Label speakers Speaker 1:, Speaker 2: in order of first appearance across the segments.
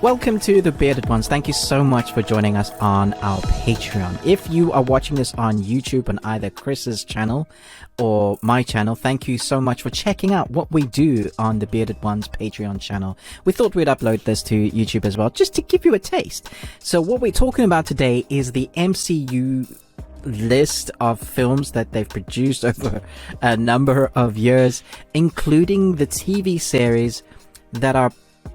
Speaker 1: Welcome to the Bearded Ones. Thank you so much for joining us on our Patreon. If you are watching this on YouTube on either Chris's channel or my channel, thank you so much for checking out what we do on the Bearded Ones Patreon channel. We thought we'd upload this to YouTube as well, just to give you a taste. So what we're talking about today is the MCU list of films that they've produced over a number of years, including the TV series that are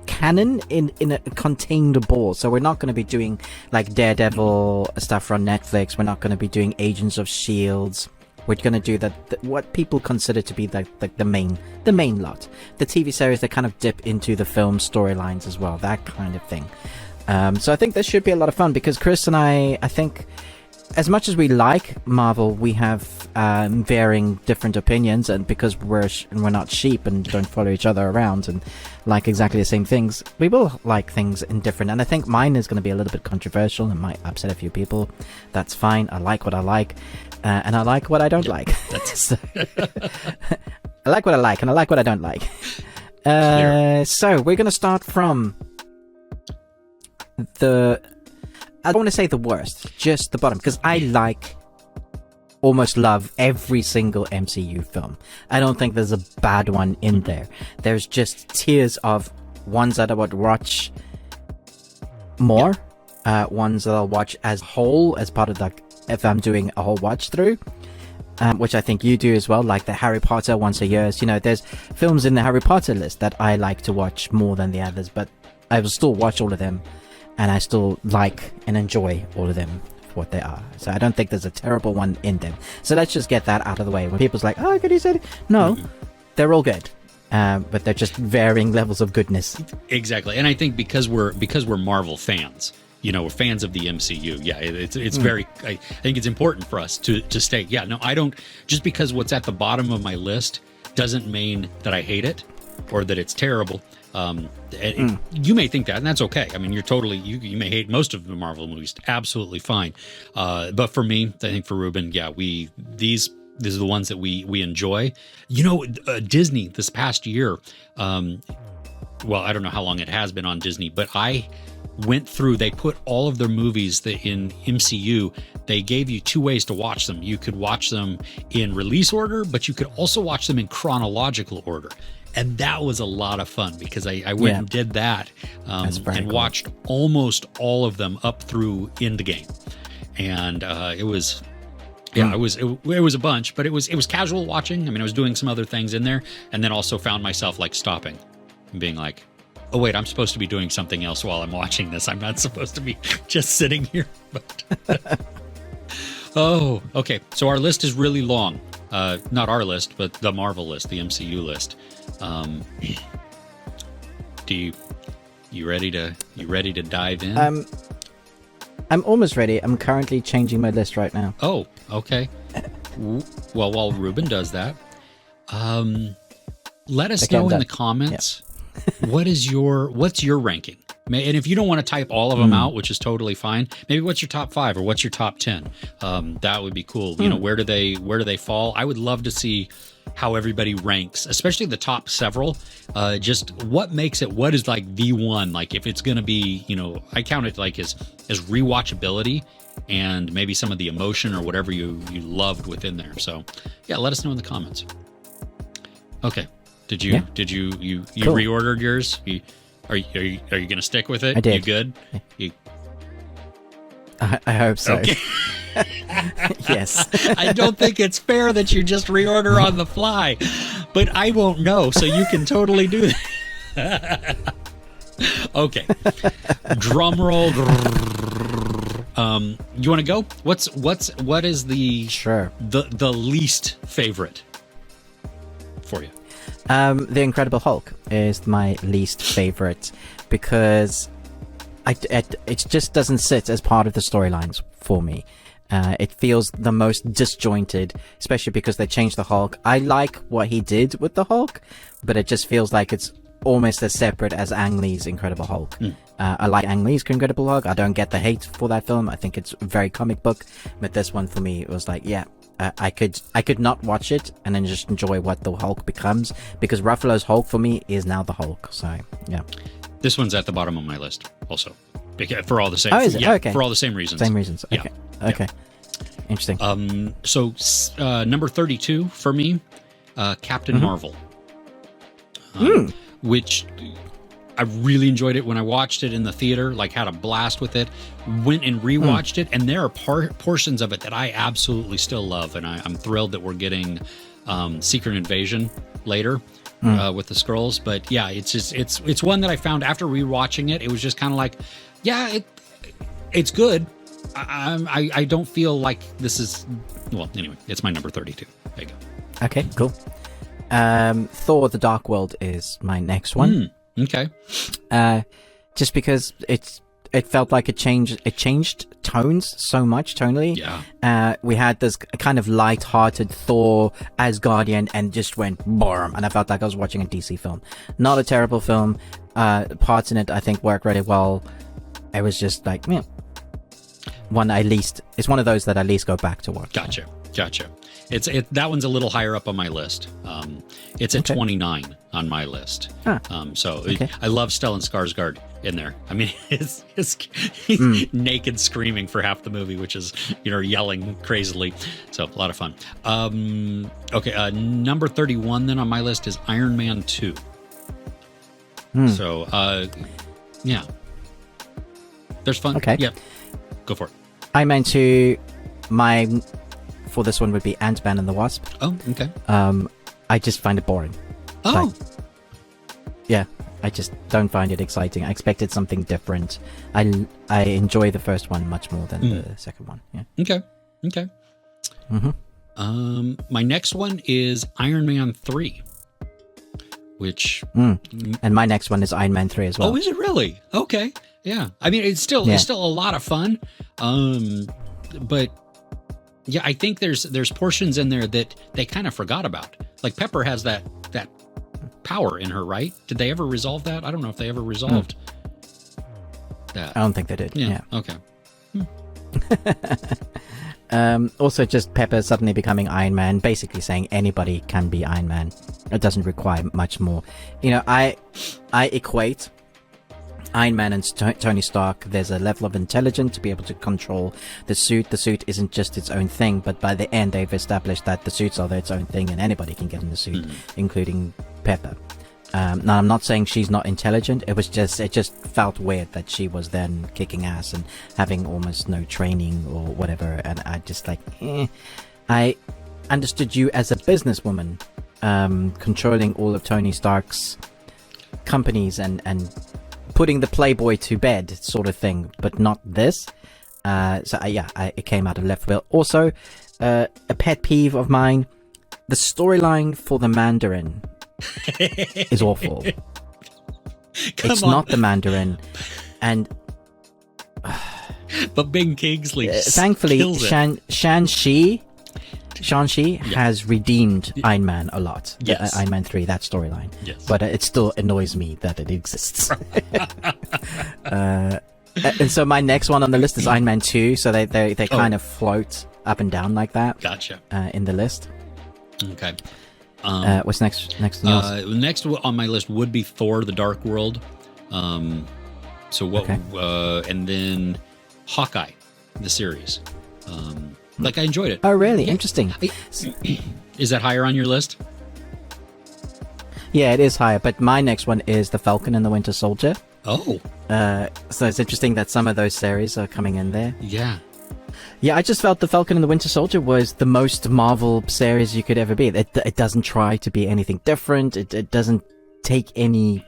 Speaker 1: canon in a contained ball. So we're not going to be doing like Daredevil stuff from Netflix. We're not going to be doing Agents of Shields. We're going to do what people consider to be the main lot, the TV series that kind of dip into the film storylines as well, that kind of thing. So I think this should be a lot of fun because Chris and I think as much as we like Marvel, we have varying different opinions, and because we're not sheep and don't follow each other around and like exactly the same things, we will like things in different. And I think mine is going to be a little bit controversial and might upset a few people. That's fine. I like what I like, and I like what I don't like. So, I like what I like, and I like what I don't like. So we're going to start from I don't want to say the worst, just the bottom, because I almost love every single MCU film. I don't think there's a bad one in there. There's just tiers of ones that I would watch more, ones that I'll watch as whole, as part of if I'm doing a whole watch through, which I think you do as well, like the Harry Potter once a year. You know, there's films in the Harry Potter list that I like to watch more than the others, but I will still watch all of them. And I still like and enjoy all of them for what they are. So I don't think there's a terrible one in them. So let's just get that out of the way. When people's like, oh, could you say it? No, they're all good. But they're just varying levels of goodness.
Speaker 2: Exactly. And I think because we're Marvel fans, you know, we're fans of the MCU. Yeah, it's very, I think it's important for us to state, yeah, no, I don't, just because what's at the bottom of my list doesn't mean that I hate it or that it's terrible. You may think that, and that's okay. I mean, you're totally, you may hate most of the Marvel movies, absolutely fine. But for me, I think for Ruben, yeah, these are the ones that we enjoy. You know, Disney this past year, well, I don't know how long it has been on Disney, but I went through, they put all of their movies in MCU, they gave you two ways to watch them. You could watch them in release order, but you could also watch them in chronological order. And that was a lot of fun because I went and did that and watched almost all of them up through Endgame. And it was, it was a bunch, but it was casual watching. I mean, I was doing some other things in there, and then also found myself like stopping and being like, oh wait, I'm supposed to be doing something else while I'm watching this. I'm not supposed to be just sitting here. But oh, okay. So our list is really long. Not our list, but the Marvel list, the MCU list. You ready to dive in?
Speaker 1: I'm almost ready. I'm currently changing my list right now.
Speaker 2: Oh, okay. Well, while Ruben does that, let us know in the comments what's your ranking. And if you don't want to type all of them out, which is totally fine, maybe what's your top 5 or what's your top 10? That would be cool. You know, where do they fall? I would love to see how everybody ranks, especially the top several. Just what makes it, what is like the one, like if it's going to be, you know, I count it like as rewatchability and maybe some of the emotion or whatever you loved within there. So yeah, let us know in the comments. Okay. Did you cool. Reordered yours? Are you going to stick with it?
Speaker 1: I did.
Speaker 2: You good?
Speaker 1: I hope so.
Speaker 2: Okay.
Speaker 1: Yes.
Speaker 2: I don't think it's fair that you just reorder on the fly, but I won't know, so you can totally do that. Okay. Drum roll. You want to go? What is the the least favorite for you?
Speaker 1: The Incredible Hulk is my least favorite because it just doesn't sit as part of the storylines for me. It feels the most disjointed, especially because they changed the Hulk. I like what he did with the Hulk, but it just feels like it's almost as separate as Ang Lee's Incredible Hulk. I like Ang Lee's Incredible Hulk. I don't get the hate for that film. I think it's very comic book, but this one for me, it was like, I could not watch it and then just enjoy what the Hulk becomes, because Ruffalo's Hulk for me is now the Hulk. So yeah.
Speaker 2: This one's at the bottom of my list also. For all the same,
Speaker 1: Oh, is it?
Speaker 2: Yeah,
Speaker 1: Okay.
Speaker 2: for all the same reasons.
Speaker 1: Same reasons. Okay.
Speaker 2: Yeah.
Speaker 1: Okay. Interesting.
Speaker 2: So number 32 for me, Captain Marvel, which I really enjoyed it when I watched it in the theater. Like, had a blast with it. Went and rewatched it, and there are portions of it that I absolutely still love, and I'm thrilled that we're getting Secret Invasion later. With the Skrulls, but yeah, it's one that I found after rewatching it. It was just kind of like, yeah, it's good. I don't feel like this is, well, anyway, it's my number 32. There you go.
Speaker 1: Okay, cool. Thor: The Dark World is my next one.
Speaker 2: Okay.
Speaker 1: Just because it felt like it changed tones so much tonally.
Speaker 2: Yeah.
Speaker 1: We had this kind of light-hearted Thor Asgardian and just went boom, and I felt like I was watching a DC film. Not a terrible film. Parts in it I think work really well. It was just like, yeah, it's one of those that I at least go back to watch.
Speaker 2: Gotcha. That one's a little higher up on my list. It's at 29 on my list. I love Stellan Skarsgård in there. I mean, he's naked screaming for half the movie, which is, yelling crazily. So a lot of fun. Okay. Number 31 then on my list is Iron Man 2. So, yeah. There's fun.
Speaker 1: Okay.
Speaker 2: Yeah. Go for it.
Speaker 1: Iron Man 2, for this one would be Ant-Man and the Wasp.
Speaker 2: Oh, okay.
Speaker 1: I just find it boring.
Speaker 2: Oh.
Speaker 1: Yeah, I just don't find it exciting. I expected something different. I enjoy the first one much more than the second one. Yeah.
Speaker 2: Okay. My next one is Iron Man 3, which
Speaker 1: and my next one is Iron Man 3 as well.
Speaker 2: Oh, is it really? Okay. Yeah. I mean, it's still a lot of fun. But yeah, I think there's portions in there that they kind of forgot about. Like Pepper has that power in her, right? Did they ever resolve that? I don't know if they ever resolved that.
Speaker 1: I don't think they did. Yeah.
Speaker 2: Okay.
Speaker 1: Also, just Pepper suddenly becoming Iron Man, basically saying anybody can be Iron Man. It doesn't require much more. I equate Iron Man and Tony Stark. There's a level of intelligence to be able to control the suit. The suit isn't just its own thing, but by the end they've established that the suits are its own thing and anybody can get in the suit, including Pepper. Now, I'm not saying she's not intelligent. It just felt weird that she was then kicking ass and having almost no training or whatever. And I just I understood you as a businesswoman, controlling all of Tony Stark's companies and putting the Playboy to bed sort of thing, but not this. It came out of left field. Also, a pet peeve of mine, the storyline for the Mandarin is awful. It's not the Mandarin, and
Speaker 2: but Ben Kingsley
Speaker 1: thankfully Shang-Chi has redeemed Iron Man a lot.
Speaker 2: Yes.
Speaker 1: Iron Man 3, that storyline.
Speaker 2: Yes.
Speaker 1: But it still annoys me that it exists. And so my next one on the list is Iron Man 2. So they kind of float up and down like that.
Speaker 2: Gotcha.
Speaker 1: In the list.
Speaker 2: Okay.
Speaker 1: What's next? Next
Speaker 2: on my list would be Thor: The Dark World. And then Hawkeye, the series. I enjoyed it.
Speaker 1: Oh, really? Yeah. Interesting.
Speaker 2: Is that higher on your list?
Speaker 1: Yeah, it is higher. But my next one is The Falcon and the Winter Soldier.
Speaker 2: Oh.
Speaker 1: So it's interesting that some of those series are coming in there.
Speaker 2: Yeah.
Speaker 1: Yeah, I just felt The Falcon and the Winter Soldier was the most Marvel series you could ever be. It doesn't try to be anything different. It doesn't take any,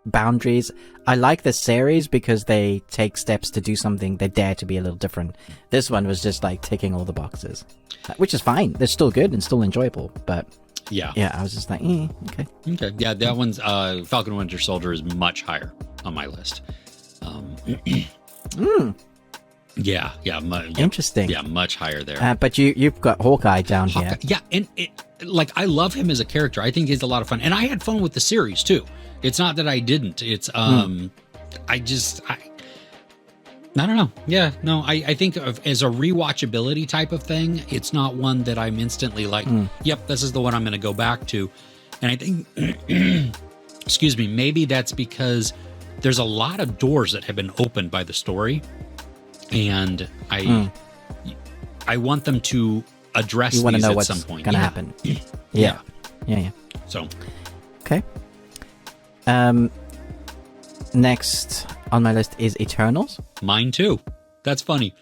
Speaker 1: boundaries. I like the series because they take steps to do something. They dare to be a little different. This one was just, ticking all the boxes. Which is fine. They're still good and still enjoyable, but...
Speaker 2: Yeah,
Speaker 1: I was just okay.
Speaker 2: Okay, yeah, that one's Falcon and Winter Soldier is much higher on my list. Yeah,
Speaker 1: interesting.
Speaker 2: Yeah, much higher there.
Speaker 1: But you've got Hawkeye down here.
Speaker 2: Yeah, and I love him as a character. I think he's a lot of fun, and I had fun with the series too. It's not that I didn't. It's I don't know. Yeah, no, I think as a rewatchability type of thing, it's not one that I'm instantly yep, this is the one I'm going to go back to. And I think, excuse me, maybe that's because there's a lot of doors that have been opened by the story, and I want them to address
Speaker 1: you want to
Speaker 2: these
Speaker 1: know
Speaker 2: at
Speaker 1: what's
Speaker 2: some point.
Speaker 1: gonna happen. Yeah.
Speaker 2: So,
Speaker 1: okay. Next on my list is Eternals.
Speaker 2: mine too. That's funny.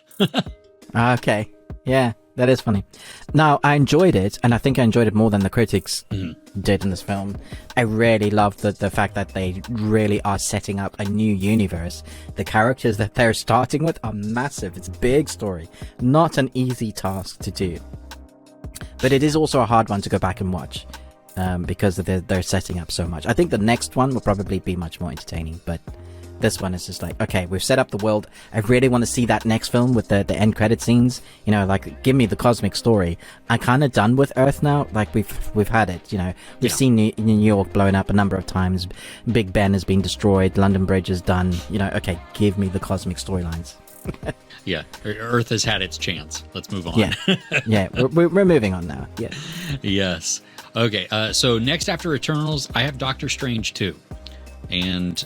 Speaker 1: Okay. Yeah, that is funny. Now, I enjoyed it, and I think I enjoyed it more than the critics did in this film. I really loved the fact that they really are setting up a new universe. The characters that they're starting with are massive. It's a big story. Not an easy task to do. But it is also a hard one to go back and watch, because they're setting up so much. I think the next one will probably be much more entertaining, but this one is just like, okay, we've set up the world. I really want to see that next film with the end credit scenes. You know, like, give me the cosmic story. I'm kind of done with Earth now. Like, we've had it. You know, we've seen New York blown up a number of times. Big Ben has been destroyed. London Bridge is done. You know, okay, give me the cosmic storylines.
Speaker 2: Yeah, Earth has had its chance. Let's move on.
Speaker 1: Yeah, we're moving on now. Yeah.
Speaker 2: Yes. Okay. So next after Eternals, I have Doctor Strange 2. And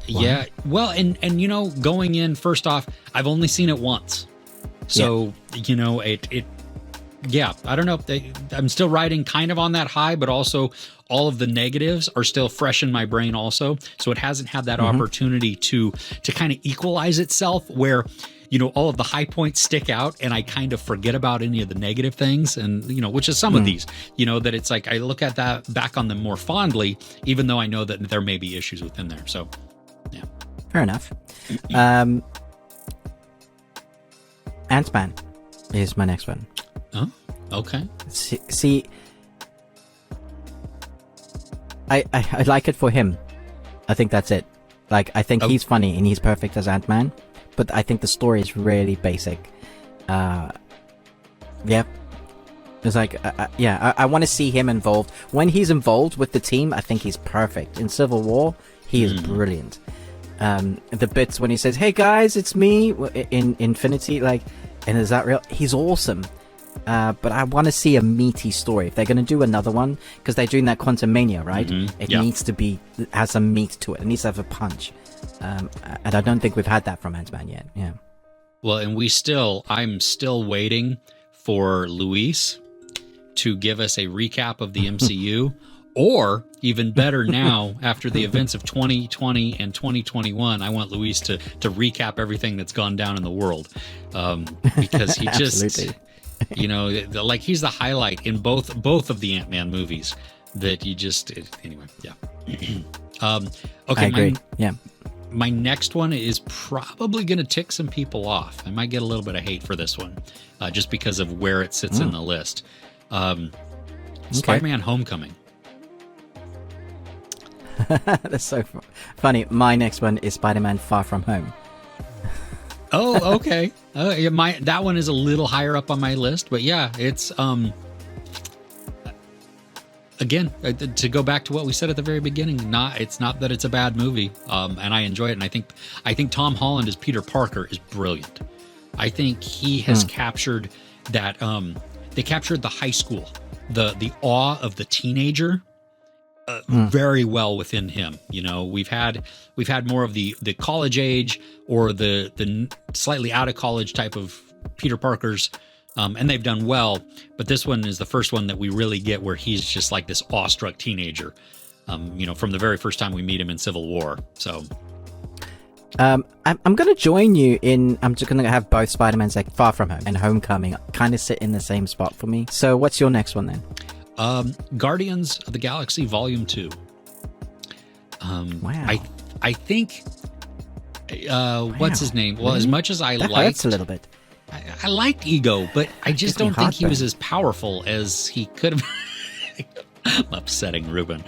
Speaker 2: yeah, well, and you know, going in, first off, I've only seen it once, so you know, it I don't know, I'm still riding kind of on that high, but also all of the negatives are still fresh in my brain also, so it hasn't had that opportunity to kind of equalize itself, where, you know, all of the high points stick out and I kind of forget about any of the negative things. And, you know, which is some of these, you know, that it's like, I look at that back on them more fondly, even though I know that there may be issues within there. So, yeah.
Speaker 1: Fair enough. Ant-Man is my next one.
Speaker 2: Oh, okay.
Speaker 1: See, I like it for him. I think that's it. Like, I think he's funny and he's perfect as Ant-Man. But I think the story is really basic. Yeah. It's like, I want to see him involved. When he's involved with the team, I think he's perfect. In Civil War, he is brilliant. The bits when he says, "Hey guys, it's me," in Infinity, like, and is that real? He's awesome. But I want to see a meaty story. If they're going to do another one, because they're doing that Quantum Mania, right? It needs to has some meat to it. It needs to have a punch. And I don't think we've had that from Ant-Man yet. Yeah.
Speaker 2: Well, and I'm still waiting for Luis to give us a recap of the MCU, or even better now, after the events of 2020 and 2021, I want Luis to recap everything that's gone down in the world, because he just, you know, like, he's the highlight in both of the Ant-Man movies. That you just, anyway, yeah. Okay,
Speaker 1: I agree.
Speaker 2: My next one is probably going to tick some people off. I might get a little bit of hate for this one, just because of where it sits in the list. Spider-Man Homecoming.
Speaker 1: That's so funny. My next one is Spider-Man Far From Home.
Speaker 2: Oh, okay. That one is a little higher up on my list, but yeah, it's again, to go back to what we said at the very beginning, it's not that it's a bad movie, and I enjoy it, and I think Tom Holland as Peter Parker is brilliant. I think he has captured that. They captured the high school, the awe of the teenager, very well within him. You know, we've had more of the college age or the slightly out of college type of Peter Parkers. And they've done well, but this one is the first one that we really get where he's just like this awestruck teenager, you know, from the very first time we meet him in Civil War. So,
Speaker 1: I'm going to join you in. I'm just going to have both Spider-Mans, like Far From Home and Homecoming, kind of sit in the same spot for me. So, what's your next one then?
Speaker 2: Guardians of the Galaxy Volume 2.
Speaker 1: Wow.
Speaker 2: I think. What's his name? Well, as much as
Speaker 1: that hurts a little bit.
Speaker 2: I liked Ego, but I just don't think he was as powerful as he could have. I'm upsetting Ruben.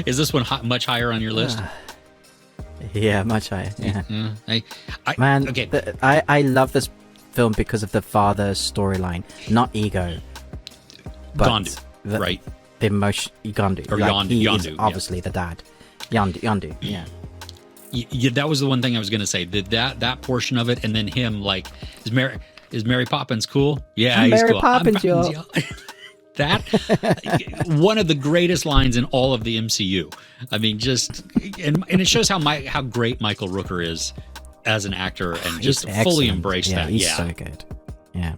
Speaker 2: Is this one much higher on your list?
Speaker 1: Yeah, much higher. Yeah.
Speaker 2: Man,
Speaker 1: okay. I love this film because of the father storyline, not Ego. But
Speaker 2: Yondu, right?
Speaker 1: The emotion, Yondu.
Speaker 2: Or
Speaker 1: like,
Speaker 2: Yondu,
Speaker 1: is obviously the dad. Yondu, yeah.
Speaker 2: Yeah, that was the one thing I was going to say. That portion of it, and then him, like, is Mary Poppins cool? Yeah, he's
Speaker 1: Mary
Speaker 2: cool.
Speaker 1: Poppins, yo.
Speaker 2: That one of the greatest lines in all of the MCU. I mean, just and it shows how great Michael Rooker is as an actor, and just fully embrace that.
Speaker 1: He's so good. Yeah.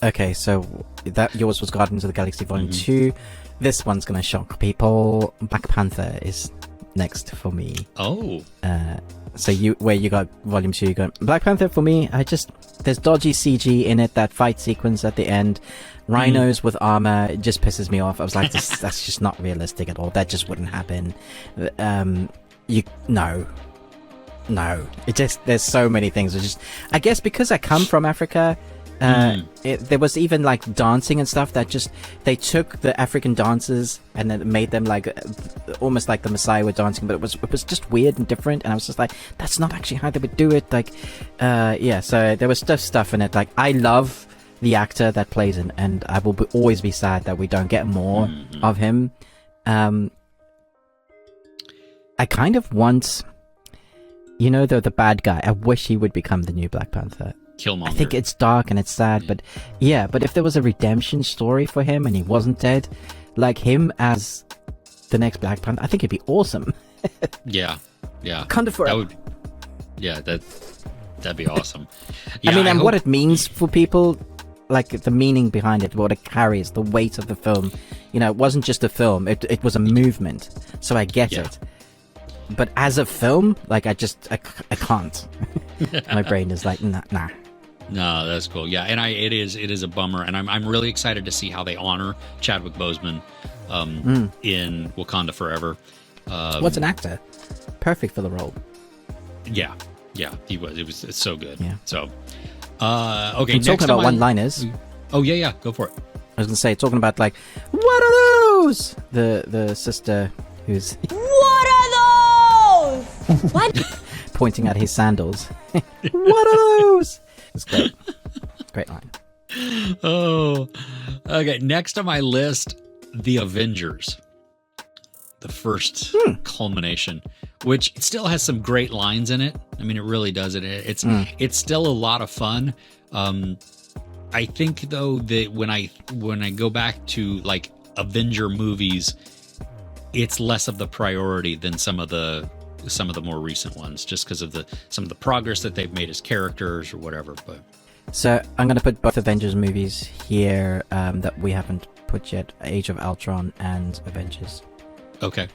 Speaker 1: Okay, so that yours was Guardians of the Galaxy Volume 2. This one's gonna shock people. Black Panther is next for me.
Speaker 2: Oh.
Speaker 1: So you got Volume 2, you got Black Panther. For me, there's dodgy CG in it. That fight sequence at the end, rhinos with armor, it just pisses me off. I was like, that's just not realistic at all. That just wouldn't happen. No. It just, there's so many things. It's just, I guess because I come from Africa, there was even like dancing and stuff that just, they took the African dances and then made them like almost like the Messiah were dancing, but it was just weird and different, and I was just like, that's not actually how they would do it. Like so there was stuff in it. Like, I love the actor that plays him, and I will always be sad that we don't get more of him. I kind of want, the bad guy, I wish he would become the new Black Panther.
Speaker 2: Killmonger.
Speaker 1: I think it's dark and it's sad, but if there was a redemption story for him and he wasn't dead, like him as the next Black Panther, I think it'd be awesome.
Speaker 2: Yeah.
Speaker 1: Kind of for
Speaker 2: that'd be awesome. Yeah,
Speaker 1: I mean, and what it means for people, like the meaning behind it, what it carries, the weight of the film. It wasn't just a film; it was a movement. So I get it. But as a film, like I can't. My brain is like, nah.
Speaker 2: No, that's cool. Yeah, and it is a bummer, and I'm really excited to see how they honor Chadwick Boseman in Wakanda Forever.
Speaker 1: What's an actor? Perfect for the role.
Speaker 2: Yeah, he was. It's so good.
Speaker 1: Yeah.
Speaker 2: So, okay.
Speaker 1: Talking about one-liners.
Speaker 2: Oh yeah, go for it.
Speaker 1: I was gonna say, talking about like, what are those? The sister who's
Speaker 3: what are those? What?
Speaker 1: Pointing at his sandals. What are those? It's great. Great line.
Speaker 2: Oh, okay. Next on my list, the Avengers, the first culmination, which still has some great lines in it. I mean, it really does. It's still a lot of fun. I think though that when I go back to like Avenger movies, it's less of the priority than some of the more recent ones, just because of some of the progress that they've made as characters or whatever. But
Speaker 1: so I'm going to put both Avengers movies here that we haven't put yet: Age of Ultron and Avengers.
Speaker 2: Okay.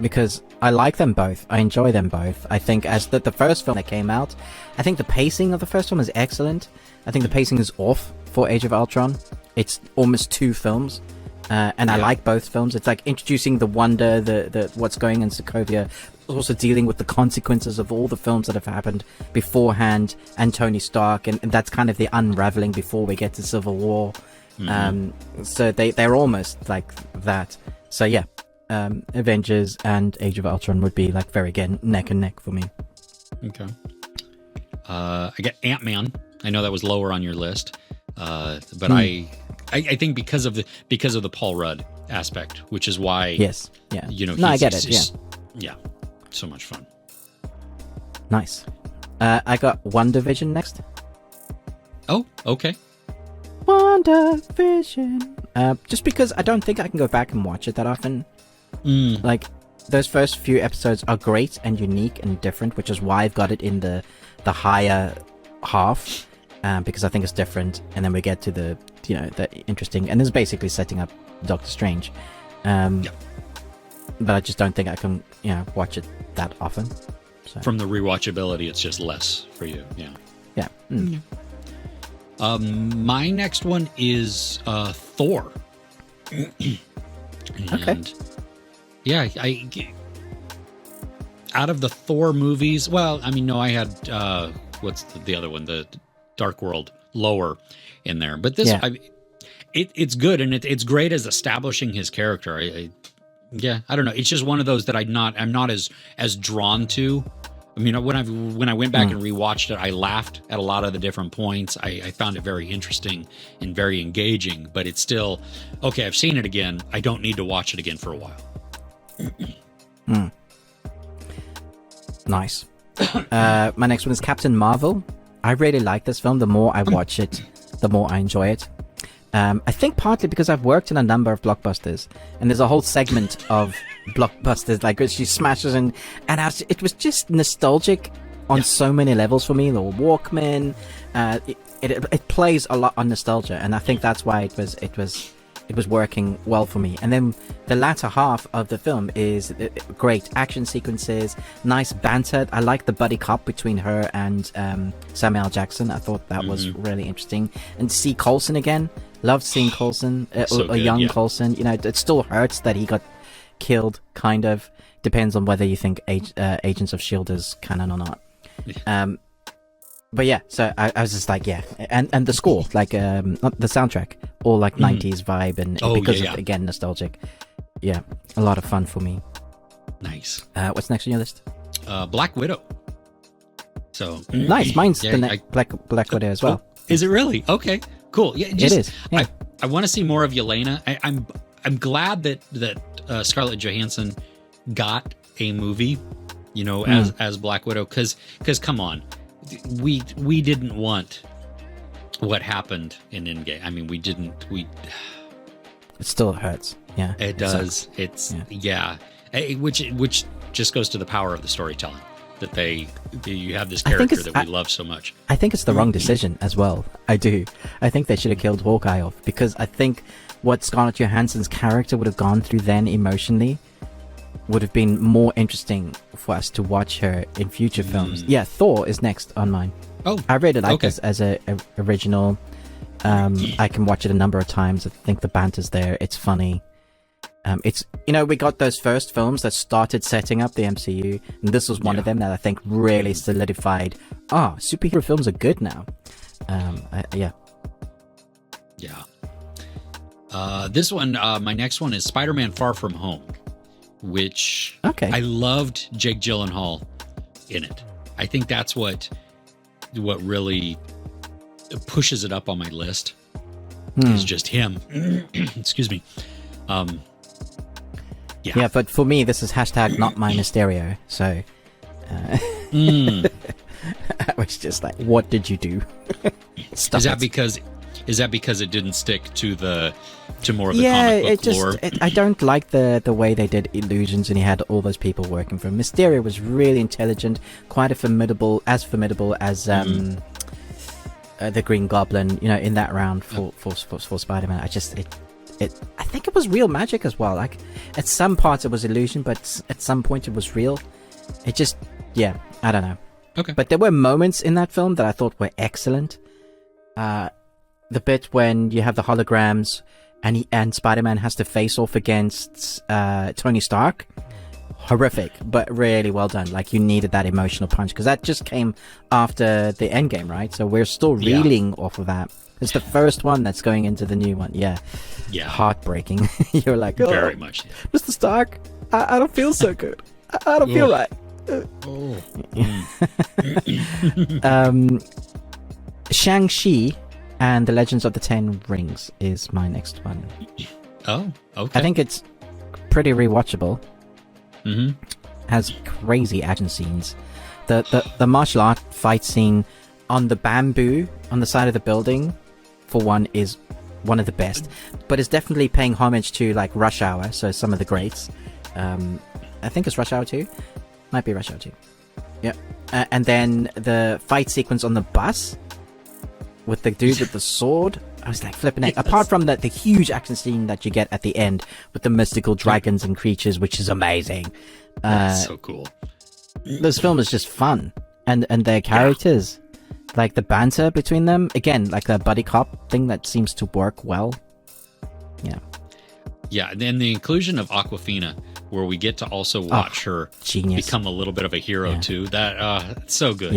Speaker 1: Because I like them both. I enjoy them both. I think as the first film that came out, I think the pacing of the first film is excellent. I think the pacing is off for Age of Ultron. It's almost 2 films. And I like both films. It's like introducing the wonder, the what's going in Sokovia, also dealing with the consequences of all the films that have happened beforehand, and Tony Stark, and that's kind of the unraveling before we get to Civil War. So they're almost like that. So yeah, Avengers and Age of Ultron would be like again neck and neck for me.
Speaker 2: Okay. I got Ant-Man. I know that was lower on your list, but I think because of the Paul Rudd aspect, which is why I get it. Yeah, so much fun.
Speaker 1: Nice. I got WandaVision next.
Speaker 2: Oh, okay.
Speaker 1: WandaVision. Just because I don't think I can go back and watch it that often. Like those first few episodes are great and unique and different, which is why I've got it in the higher half. Because I think it's different, and then we get to the interesting, and it's basically setting up Doctor Strange. But I just don't think I can watch it that often. So.
Speaker 2: From the rewatchability, it's just less for you. Yeah. My next one is Thor.
Speaker 1: Okay.
Speaker 2: Yeah, out of the Thor movies, well, I mean, no, I had what's the other one, the Dark World, lower in there, but this it's good, and it's great as establishing his character. I don't know, it's just one of those that I'm not as drawn to. I mean, when I went back and rewatched it, I laughed at a lot of the different points. I found it very interesting and very engaging, but it's still okay. I've seen it again. I don't need to watch it again for a while.
Speaker 1: Nice. My next one is Captain Marvel. I really like this film. The more I watch it, the more I enjoy it. I think partly because I've worked in a number of blockbusters, and there's a whole segment of blockbusters like she smashes and it was just nostalgic on so many levels for me. The Walkman, it plays a lot on nostalgia, and I think that's why it was working well for me. And then the latter half of the film is great action sequences, nice banter. I like the buddy cop between her and Samuel L. Jackson. I thought that was really interesting. And to see Coulson again, loved seeing Coulson, a young Coulson. You know, it still hurts that he got killed, kind of. Depends on whether you think Agents of S.H.I.E.L.D. is canon or not. But yeah, so I was just like, yeah, and the score, like the soundtrack, all like 90s vibe, and because of, again, nostalgic. Yeah, a lot of fun for me.
Speaker 2: Nice.
Speaker 1: What's next on your list?
Speaker 2: Black Widow. So
Speaker 1: nice. Mine's Black Widow as well.
Speaker 2: Oh, is it really? Okay, cool. Yeah,
Speaker 1: it is. Yeah.
Speaker 2: I want to see more of Yelena. I'm glad that Scarlett Johansson got a movie, you know, as Black Widow, because come on. We didn't want what happened in Endgame. I mean, it
Speaker 1: still hurts. Yeah,
Speaker 2: it does. It's which just goes to the power of the storytelling, that you have this character that we love so much.
Speaker 1: I think it's the wrong decision as well. I do. I think they should have killed Hawkeye off, because I think what Scarlett Johansson's character would have gone through then emotionally would have been more interesting for us to watch her in future films. Yeah, Thor is next on mine. Oh, I really like this as a original. I can watch it a number of times. I think the banter's there. It's funny. It's, you know, we got those first films that started setting up the MCU, and this was one of them that I think really solidified. Superhero films are good now. Yeah.
Speaker 2: This one, my next one is Spider-Man: Far From Home, which I loved Jake Gyllenhaal in it. I think that's what really pushes it up on my list. Is just him. Excuse me.
Speaker 1: Yeah, but for me, this is hashtag not my Mysterio. So I was just like, what did you do?
Speaker 2: Is that because it didn't stick to more of the comic book lore?
Speaker 1: I don't like the way they did Illusions, and he had all those people working for him. Mysterio was really intelligent, quite as formidable as the Green Goblin, you know, in that round for Spider-Man. I think it was real magic as well. Like, at some parts it was illusion, but at some point it was real. It just, I don't know.
Speaker 2: Okay.
Speaker 1: But there were moments in that film that I thought were excellent. The bit when you have the holograms and Spider-Man has to face off against Tony Stark. Horrific, but really well done. Like, you needed that emotional punch, because that just came after the Endgame, right? So we're still reeling off of that. It's the first one that's going into the new one. Yeah. Heartbreaking. You're like,
Speaker 2: very much.
Speaker 1: Mr. Stark, I don't feel so good. I don't feel right. Shang-Chi and the Legends of the Ten Rings is my next one.
Speaker 2: Oh, okay.
Speaker 1: I think it's pretty rewatchable. Has crazy action scenes. The martial art fight scene on the bamboo on the side of the building, for one, is one of the best. But it's definitely paying homage to, like, Rush Hour, so some of the greats. I think it's Rush Hour 2. Might be Rush Hour 2. Yep. And then the fight sequence on the bus with the dude with the sword. I was like flipping it. Apart from the huge action scene that you get at the end with the mystical dragons and creatures, which is amazing.
Speaker 2: That's so cool.
Speaker 1: This film is just fun. And their characters, like the banter between them, again, like the buddy cop thing that seems to work well.
Speaker 2: Yeah, and then the inclusion of Awkwafina, where we get to also watch her become a little bit of a hero too. That it's so good.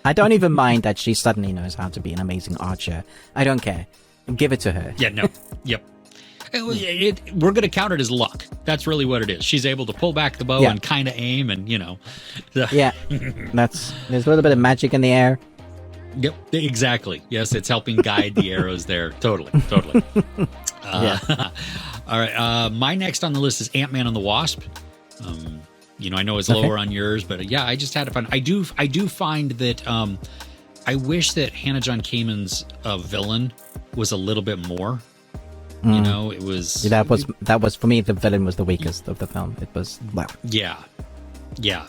Speaker 1: I don't even mind that she suddenly knows how to be an amazing archer. I don't care. Give it to her.
Speaker 2: Yep. We're going to count it as luck. That's really what it is. She's able to pull back the bow and kind of aim, and, you know.
Speaker 1: There's a little bit of magic in the air.
Speaker 2: Yep, exactly. Yes, it's helping guide the arrows there. Totally. All right. My next on the list is Ant-Man and the Wasp. I know it's lower on yours, but I just had fun. I do find that I wish that Hannah John Kamen's villain was a little bit more. You know, it was
Speaker 1: that was for me. The villain was the weakest of the film. It was wow.
Speaker 2: Yeah.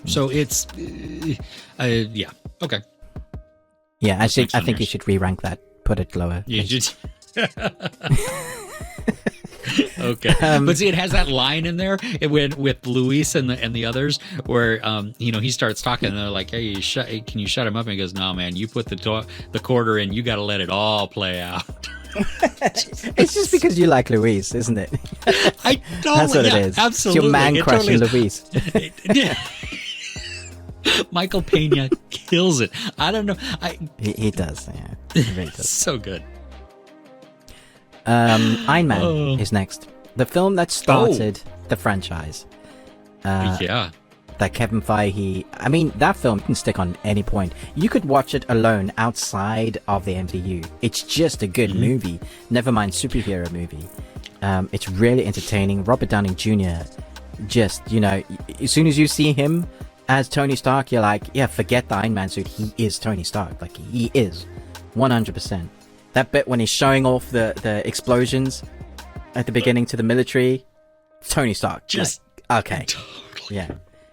Speaker 2: So it's yeah, okay.
Speaker 1: Yeah, I think you should re-rank that. Put it lower.
Speaker 2: You just okay. But see, it has that line in there with Luis and the others where you know, he starts talking and they're like, hey, can you shut him up? And he goes, no man, you put the quarter in, you got to let it all play out.
Speaker 1: It's just because you like Luis, isn't it?
Speaker 2: I totally,
Speaker 1: that's what it is.
Speaker 2: Absolutely,
Speaker 1: it's your man crushing Luis.
Speaker 2: Michael Pena kills it. I don't know.
Speaker 1: He does. Yeah, he really does.
Speaker 2: So good.
Speaker 1: Iron Man is next. The film that started the franchise.
Speaker 2: Yeah.
Speaker 1: That Kevin Feige. I mean, that film can stick on any point. You could watch it alone outside of the MCU. It's just a good movie. Never mind superhero movie. It's really entertaining. Robert Downey Jr. Just, you know, as soon as you see him as Tony Stark, you're like, yeah, forget the Iron Man suit. He is Tony Stark. Like, he is 100%. That bit when he's showing off the explosions at the beginning to the military, Tony Stark. Just like, okay,
Speaker 2: totally.
Speaker 1: Yeah,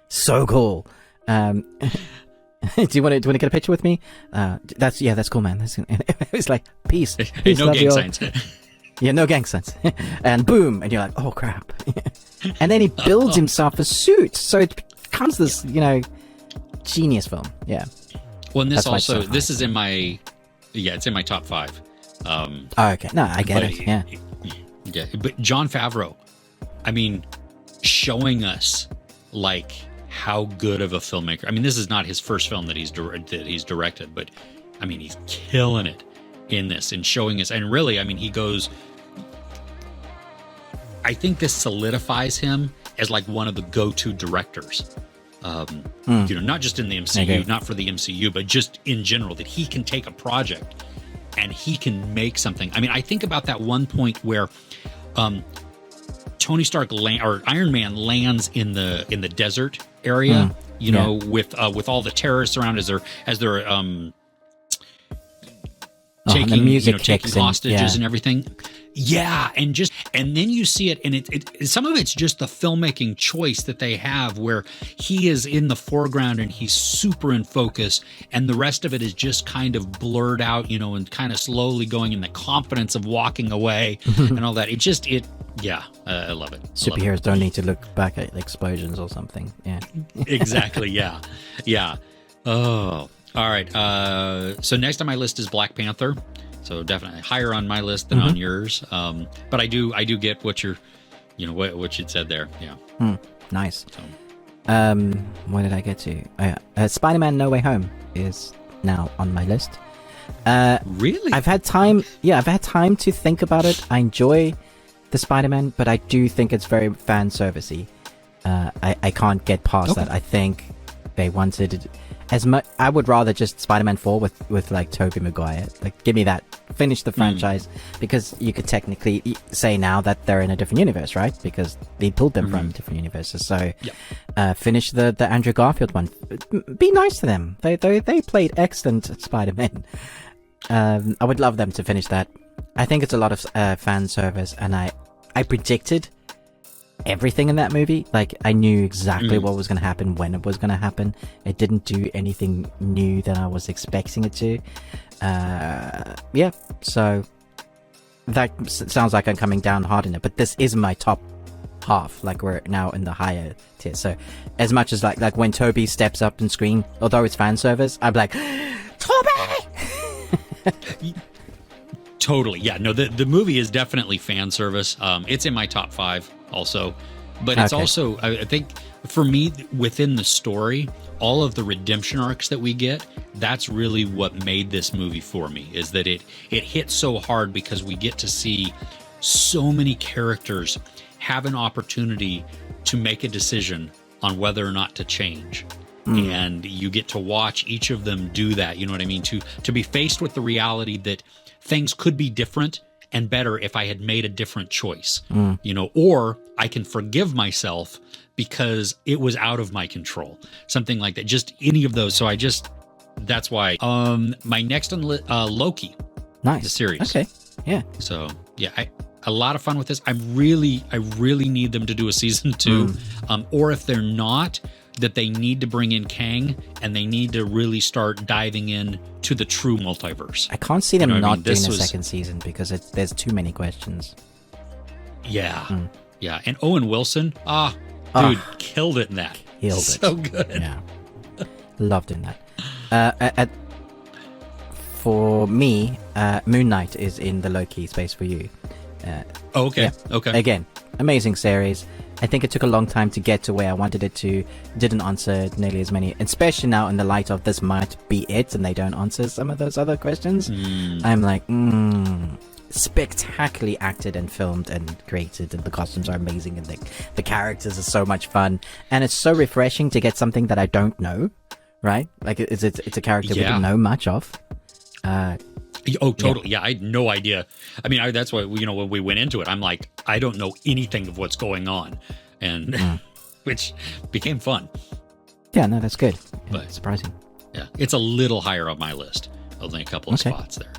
Speaker 1: so cool. Do you want to get a picture with me? That's cool, man. It's like peace.
Speaker 2: Hey, no gang signs.
Speaker 1: Yeah, no gang signs. And boom, and you're like, oh crap. And then he builds himself a suit, so it becomes this, you know, genius film. Yeah.
Speaker 2: Well, and this is in my, it's in my top 5.
Speaker 1: Okay, no, I get it. Yeah.
Speaker 2: Yeah, but Jon Favreau, I mean, showing us like how good of a filmmaker. I mean, this is not his first film that he's directed, but I mean, he's killing it in this and showing us. And really, I mean, he goes. I think this solidifies him as like one of the go-to directors. You know, not just in the MCU, not for the MCU, but just in general, that he can take a project and he can make something. I mean, I think about that one point where Tony Stark or Iron Man lands in the desert area, you know, with all the terrorists around as they're taking hostages and everything. Yeah, and then you see it, and it some of it's just the filmmaking choice that they have, where he is in the foreground and he's super in focus, and the rest of it is just kind of blurred out, you know, and kind of slowly going in the confidence of walking away and all that. I love it.
Speaker 1: Superheroes don't need to look back at explosions or something. Yeah,
Speaker 2: exactly. Yeah. Oh, all right. So next on my list is Black Panther. So definitely higher on my list than on yours. But I do get what you're, you know, what you said there. Yeah.
Speaker 1: Nice. So. What did I get to? Spider-Man No Way Home is now on my list.
Speaker 2: Really?
Speaker 1: I've had time to think about it. I enjoy the Spider-Man, but I do think it's very fan servicey. I can't get past that. I think they wanted as much. I would rather just Spider-Man 4 with like Tobey Maguire. Like, give me that. Finish the franchise, because you could technically say now that they're in a different universe, right? Because they pulled them from different universes. So, finish the Andrew Garfield one. Be nice to them. They played excellent Spider-Man. I would love them to finish that. I think it's a lot of fan service, and I predicted everything in that movie. Like, I knew exactly what was going to happen, when it was going to happen. It didn't do anything new that I was expecting it to. So that sounds like I'm coming down hard in it, but this is my top half. Like, we're now in the higher tier. So as much as like when Toby steps up and scream, although it's fan service, I'm like, Toby!
Speaker 2: Totally. Yeah, no, the movie is definitely fan service. It's in my top 5 also, but it's also, I think for me, within the story, all of the redemption arcs that we get, that's really what made this movie for me, is that it hits so hard because we get to see so many characters have an opportunity to make a decision on whether or not to change. And you get to watch each of them do that. You know what I mean? To be faced with the reality that things could be different and better if I had made a different choice, you know, or I can forgive myself because it was out of my control, something like that. Just any of those. So that's why. My next on Loki,
Speaker 1: Nice.
Speaker 2: the series.
Speaker 1: Okay. Yeah.
Speaker 2: So yeah, a lot of fun with this. I really need them to do a season 2, or if they're not, that they need to bring in Kang and they need to really start diving in to the true multiverse.
Speaker 1: I can't see them not doing a
Speaker 2: This was-
Speaker 1: second season because there's too many questions.
Speaker 2: Yeah, yeah, and Owen Wilson, dude, killed it in that.
Speaker 1: Killed it.
Speaker 2: So good.
Speaker 1: Yeah. Loved in that. For me, Moon Knight is in the Loki space for you.
Speaker 2: Okay.
Speaker 1: Yeah.
Speaker 2: Okay.
Speaker 1: Again, amazing series. I think it took a long time to get to where I wanted it to. Didn't answer nearly as many, especially now in the light of this might be it, and they don't answer some of those other questions. I'm like, spectacularly acted and filmed and created, and the costumes are amazing, and the characters are so much fun, and it's so refreshing to get something that I don't know, right? Like it's a character we didn't know much of.
Speaker 2: Oh, totally. Yeah, I had no idea. I mean, that's why, when we went into it, I'm like, I don't know anything of what's going on, and which became fun.
Speaker 1: Yeah, no, that's good. Yeah,
Speaker 2: But-
Speaker 1: surprising.
Speaker 2: Yeah, it's a little higher on my list. Only a couple of spots there.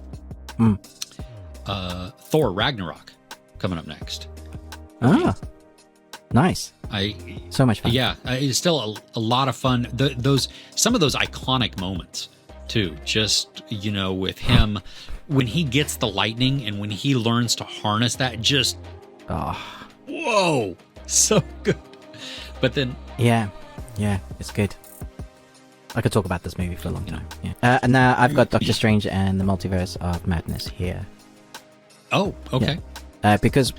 Speaker 2: Thor Ragnarok coming up next.
Speaker 1: Nice. So much fun.
Speaker 2: Yeah, it's still a lot of fun. Some of those iconic moments too. Just with him when he gets the lightning and when he learns to harness that. Just whoa, so good. But then
Speaker 1: yeah, it's good. I could talk about this movie for a long time. Yeah. And now I've got Doctor Strange and the Multiverse of Madness here.
Speaker 2: Oh, okay.
Speaker 1: Because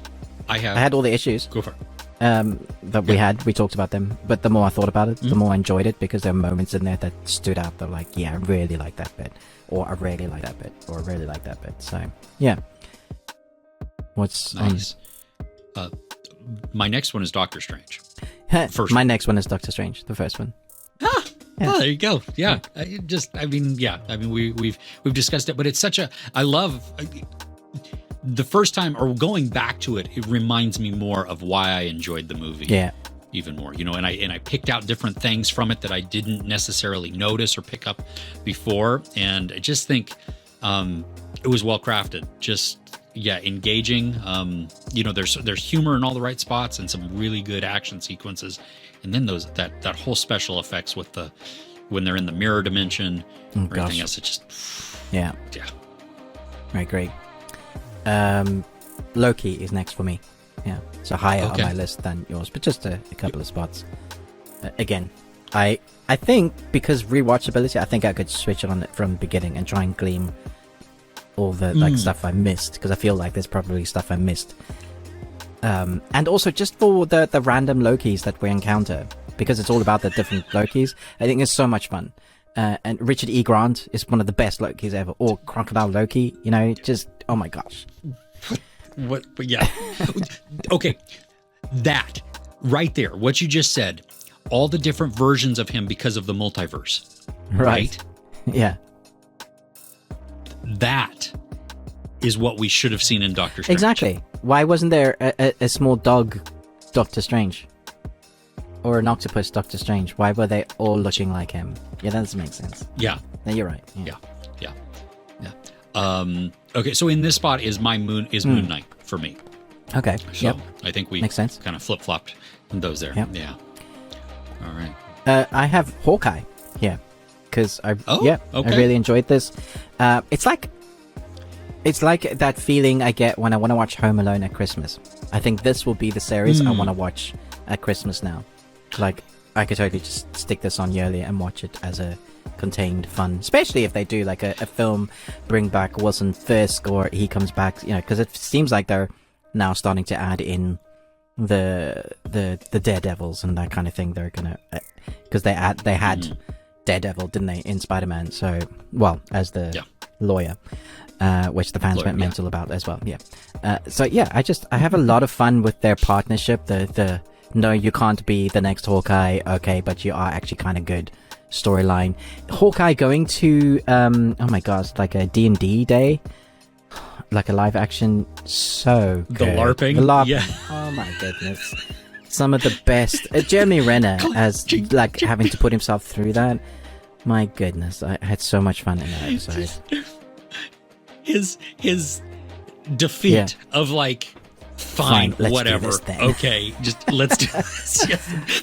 Speaker 2: I
Speaker 1: I had all the issues
Speaker 2: go for it.
Speaker 1: that we talked about them, but the more I thought about it, the more I enjoyed it, because there are moments in there that stood out. They're like, yeah, I really like that bit, or I really like that bit, or I really like that bit. So yeah. What's
Speaker 2: Nice. My next one is Doctor Strange. First
Speaker 1: my
Speaker 2: one.
Speaker 1: next one is Doctor Strange, the first one.
Speaker 2: Oh, there you go. Yeah. We've discussed it, but it's such I love the first time, or going back to it, it reminds me more of why I enjoyed the movie.
Speaker 1: Yeah.
Speaker 2: Even more, and I picked out different things from it that I didn't necessarily notice or pick up before. And I just think it was well crafted. Just, engaging. There's humor in all the right spots and some really good action sequences. And then that whole special effects with when they're in the mirror dimension or anything else. It just
Speaker 1: yeah. Right, great. Loki is next for me. Yeah, so higher on my list than yours, but just a couple of spots. Again, I think because rewatchability, I think I could switch it on it from the beginning and try and glean all the stuff I missed, because I feel like there's probably stuff I missed. And also just for the random Lokis that we encounter, because it's all about the different Lokis. I think it's so much fun. And Richard E. Grant is one of the best Lokis ever, or Crocodile Loki. Just oh my gosh.
Speaker 2: What? Yeah. Okay. That right there, what you just said, all the different versions of him because of the multiverse. Right?
Speaker 1: Yeah.
Speaker 2: That is what we should have seen in Doctor Strange.
Speaker 1: Exactly. Why wasn't there a small dog Doctor Strange? Or an octopus Doctor Strange? Why were they all looking like him? Yeah, that doesn't make sense.
Speaker 2: Yeah.
Speaker 1: No, you're right.
Speaker 2: Yeah. Okay, so in this spot is Moon Knight for me.
Speaker 1: Okay.
Speaker 2: So I think we
Speaker 1: makes sense.
Speaker 2: kind of flip-flopped those there.
Speaker 1: Yep.
Speaker 2: Yeah. All right.
Speaker 1: I have Hawkeye here because I
Speaker 2: okay.
Speaker 1: really enjoyed this. It's like that feeling I get when I want to watch Home Alone at Christmas. I think this will be the series I want to watch at Christmas now. Like, I could totally just stick this on yearly and watch it as a contained fun, especially if they do like a film, bring back Wilson Fisk, or he comes back, because it seems like they're now starting to add in the Daredevils and that kind of thing. They're gonna, because they had Daredevil, didn't they, in Spider-Man? So, well, as the lawyer, which the fans went mental about as well. I have a lot of fun with their partnership. The no, you can't be the next Hawkeye, okay, but you are actually kind of good storyline. Hawkeye going to oh my gosh, like a D&D day, like a live action, so good.
Speaker 2: The LARPing. Yeah.
Speaker 1: Oh my goodness, some of the best. Jeremy Renner as like having to put himself through that. My goodness, I had so much fun in that episode.
Speaker 2: His defeat of like, fine,
Speaker 1: let's
Speaker 2: whatever.
Speaker 1: do this then.
Speaker 2: Okay, just let's do this.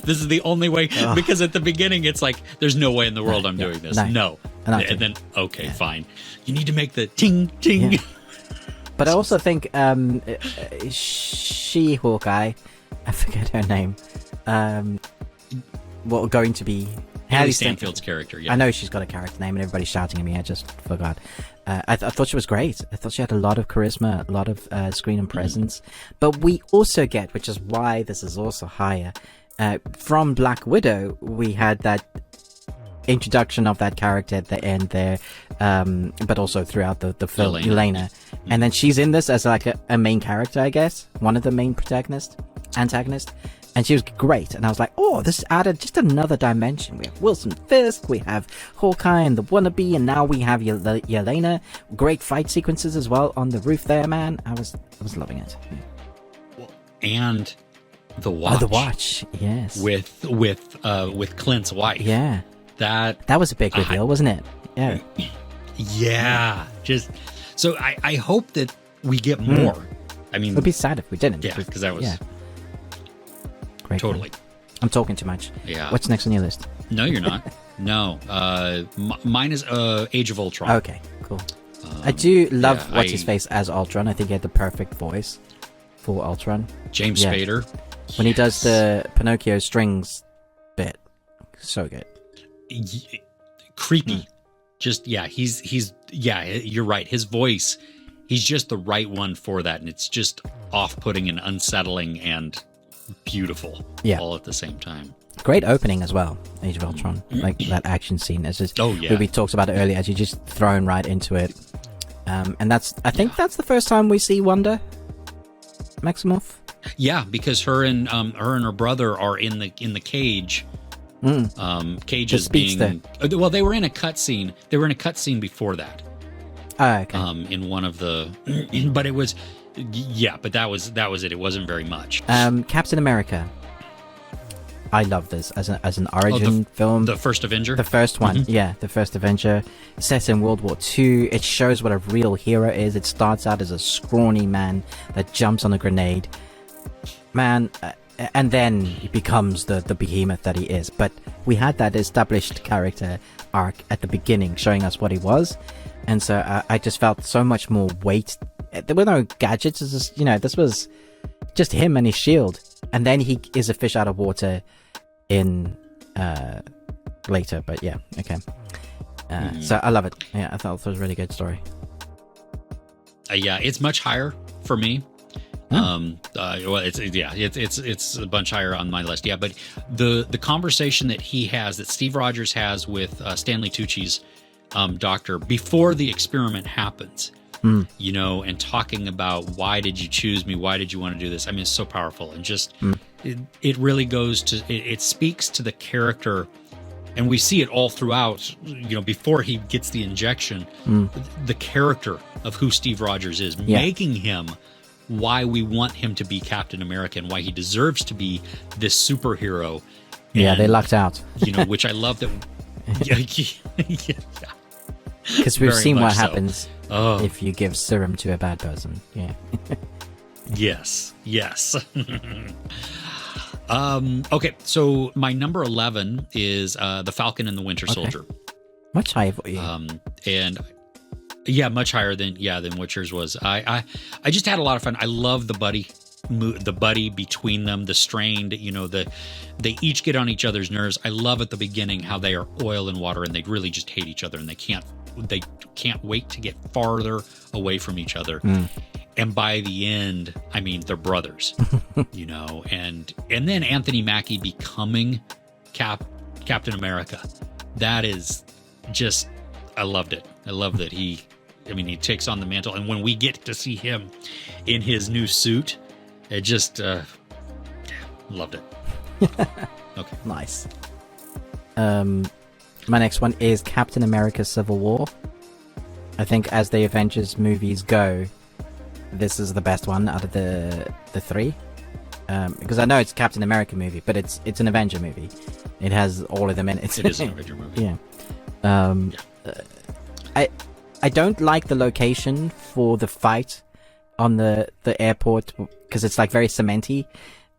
Speaker 2: This is the only way. Because at the beginning, it's like, there's no way in the world I'm doing this. No. And then, okay, fine. You need to make the ting, ting.
Speaker 1: Yeah. But I also think Hawkeye, I forget her name, going to be
Speaker 2: Haley Stanfield's character. Yeah,
Speaker 1: I know she's got a character name, and everybody's shouting at me. I just forgot. I thought she was great. I thought she had a lot of charisma, a lot of screen and presence. But we also get, which is why this is also higher, from Black Widow, we had that introduction of that character at the end there, but also throughout the film, Elena. And then she's in this as like a main character, I guess, one of the main antagonists, and she was great. And I was like, oh, this added just another dimension. We have Wilson Fisk, we have Hawkeye and the wannabe, and now we have Yelena. Great fight sequences as well on the roof there, man. I was loving it.
Speaker 2: And the watch.
Speaker 1: Oh, the watch, yes.
Speaker 2: With Clint's wife.
Speaker 1: Yeah. That was a big reveal, wasn't it? Yeah.
Speaker 2: Yeah. Just so I hope that we get more. I mean,
Speaker 1: it would be sad if we didn't.
Speaker 2: Yeah, because that was
Speaker 1: great.
Speaker 2: Totally.
Speaker 1: I'm talking too much.
Speaker 2: Yeah.
Speaker 1: What's next on your list?
Speaker 2: No, you're not. No. Mine is Age of Ultron.
Speaker 1: Okay, cool. I do love what's his face as Ultron. I think he had the perfect voice for Ultron.
Speaker 2: James Spader.
Speaker 1: When he does the Pinocchio strings bit, so good.
Speaker 2: Creepy. Just he's you're right. His voice, he's just the right one for that, and it's just off-putting and unsettling and beautiful all at the same time.
Speaker 1: Great opening as well, Age of Ultron. Like that action scene. It's just we talked about it earlier, as you just thrown right into it. And I think that's the first time we see Wanda Maximoff.
Speaker 2: Yeah, because her and her brother are in the cage. Cage is being well, they were in a cutscene. They were in a cutscene before that.
Speaker 1: Okay.
Speaker 2: In one of the but it was but that was it. It wasn't very much.
Speaker 1: Captain America. I love this as an origin film.
Speaker 2: The first Avenger?
Speaker 1: The first one, the first Avenger. Set in World War II. It shows what a real hero is. It starts out as a scrawny man that jumps on a grenade. Man, and then he becomes the behemoth that he is. But we had that established character arc at the beginning showing us what he was. And so I just felt so much more weight. There were no gadgets. It's just, this was just him and his shield. And then he is a fish out of water in later. But yeah, okay. So I love it. Yeah, I thought it was a really good story.
Speaker 2: It's much higher for me. It's a bunch higher on my list. Yeah, but the conversation that Steve Rogers has with Stanley Tucci's doctor before the experiment happens, and talking about why did you choose me? Why did you want to do this? I mean, it's so powerful, and just it really goes to it speaks to the character, and we see it all throughout. Before he gets the injection, the character of who Steve Rogers is, making him why we want him to be Captain America and why he deserves to be this superhero.
Speaker 1: Yeah, they lucked out.
Speaker 2: Which I love that.
Speaker 1: Because we've seen what happens if you give serum to a bad person. Yeah.
Speaker 2: Yes. Okay, so my number 11 is the Falcon and the Winter Soldier.
Speaker 1: Much higher for you.
Speaker 2: And much higher than what yours was. I just had a lot of fun. I love the buddy between them, the strained, they each get on each other's nerves. I love at the beginning how they are oil and water, and they really just hate each other, and they can't wait to get farther away from each other. And by the end, I mean, they're brothers, and then Anthony Mackie becoming Captain America. That is just, I loved it. I love that he takes on the mantle. And when we get to see him in his new suit, it just, loved it. Okay.
Speaker 1: Nice. My next one is Captain America Civil War. I think as the Avengers movies go, this is the best one out of the three. Because I know it's a Captain America movie, but it's an Avenger movie. It has all of them in it.
Speaker 2: It is an Avenger movie.
Speaker 1: Yeah. I don't like the location for the fight on the airport because it's like very cementy.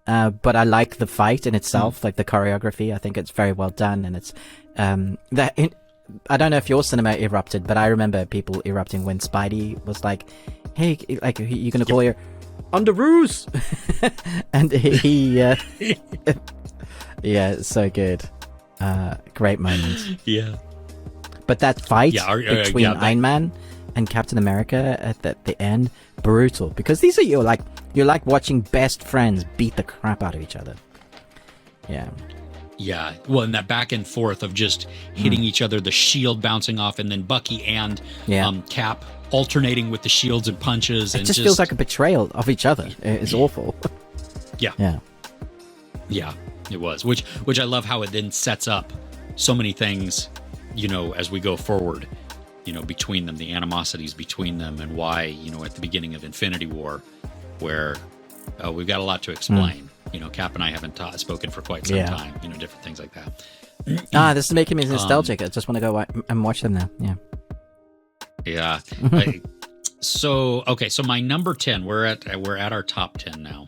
Speaker 1: But I like the fight in itself, like the choreography. I think it's very well done, and it's I don't know if your cinema erupted, but I remember people erupting when Spidey was like, "Hey, like, you gonna call your Underoos?" And he yeah, it's so good. Great moment.
Speaker 2: Yeah.
Speaker 1: But that fight between Iron Man and Captain America at the end, brutal. Because these are you're like watching best friends beat the crap out of each other. Yeah.
Speaker 2: Yeah. Well, and that back and forth of just hitting each other, the shield bouncing off, and then Bucky and Cap alternating with the shields and punches.
Speaker 1: It just feels like a betrayal of each other. It's awful.
Speaker 2: Yeah.
Speaker 1: Yeah.
Speaker 2: Yeah, it was. Which I love how it then sets up so many things, you know, as we go forward, you know, between them, the animosities between them, and why, you know, at the beginning of Infinity War, where we've got a lot to explain. You know, Cap and I haven't spoken for quite some time, you know, different things like that.
Speaker 1: This is making me nostalgic. I just want to go and watch them now. Yeah.
Speaker 2: Yeah. So my number 10, we're at our top 10 now.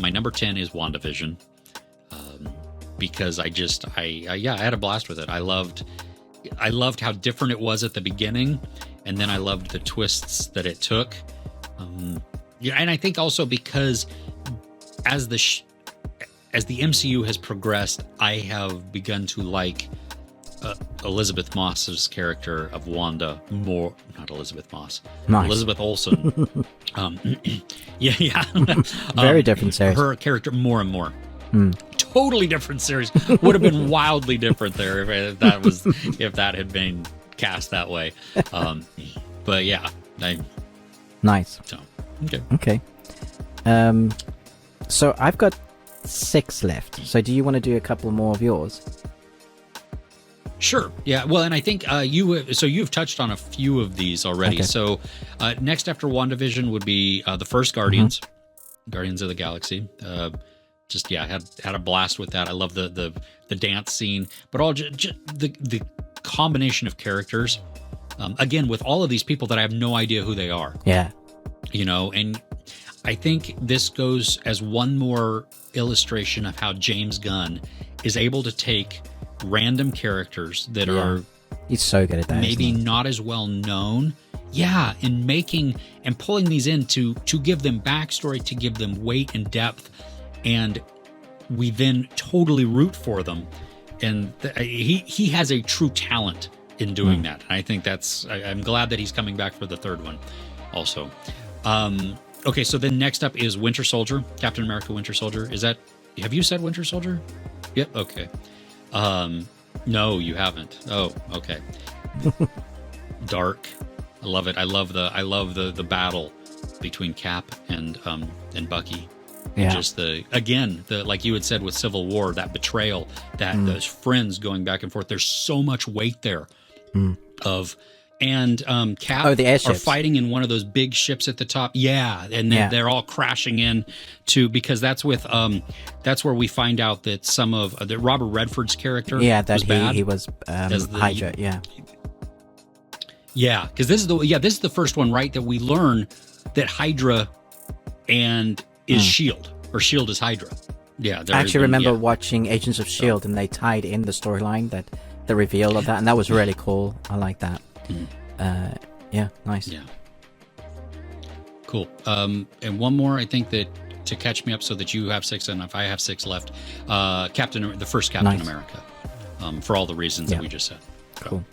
Speaker 2: My number 10 is WandaVision. Because I had a blast with it. I loved how different it was at the beginning, and then I loved the twists that it took. And I think also because as the MCU has progressed, I have begun to like Elizabeth Moss's character of Wanda more. Not Elizabeth Moss. Nice. Elizabeth Olsen.
Speaker 1: Very different series.
Speaker 2: Her character more and more. Totally different series. Would have been wildly different there if that had been cast that way. But yeah,
Speaker 1: nice.
Speaker 2: So
Speaker 1: okay. So I've got 6 left. So do you want to do a couple more of yours?
Speaker 2: Sure. Yeah. Well, and I think you've touched on a few of these already. Okay. So next after WandaVision would be the first Guardians, Guardians of the Galaxy. Had a blast with that. I love the dance scene, but all the combination of characters. Again, with all of these people that I have no idea who they are.
Speaker 1: Yeah.
Speaker 2: You know, and I think this goes as one more illustration of how James Gunn is able to take random characters that are
Speaker 1: he's so good at that,
Speaker 2: maybe not as well known, and making and pulling these in to give them backstory, to give them weight and depth, and we then totally root for them. And he has a true talent in doing that. And I think I'm glad that he's coming back for the third one also. Okay, so then next up is Winter Soldier, Captain America Winter Soldier. Have you said Winter Soldier? Yep, okay. No, you haven't. Oh, okay. Dark. I love it. I love the battle between Cap and Bucky.
Speaker 1: Yeah.
Speaker 2: Just like you had said with Civil War, that betrayal, that those friends going back and forth. There's so much weight there and Cap
Speaker 1: the airships
Speaker 2: are fighting in one of those big ships at the top. Yeah, and then they're all crashing in because that's where we find out that some of that Robert Redford's character
Speaker 1: he was Hydra.
Speaker 2: Yeah, because this is the first one, right, that we learn that Hydra is Shield, or Shield is Hydra. Yeah,
Speaker 1: I actually remember watching Agents of Shield, and they tied in the storyline, the reveal of that, and that was really cool. I like that. Nice.
Speaker 2: Yeah, cool. And one more, I think, that to catch me up, so that you have 6 and if I have 6 left, the first Captain America, for all the reasons that we just said.
Speaker 1: Cool.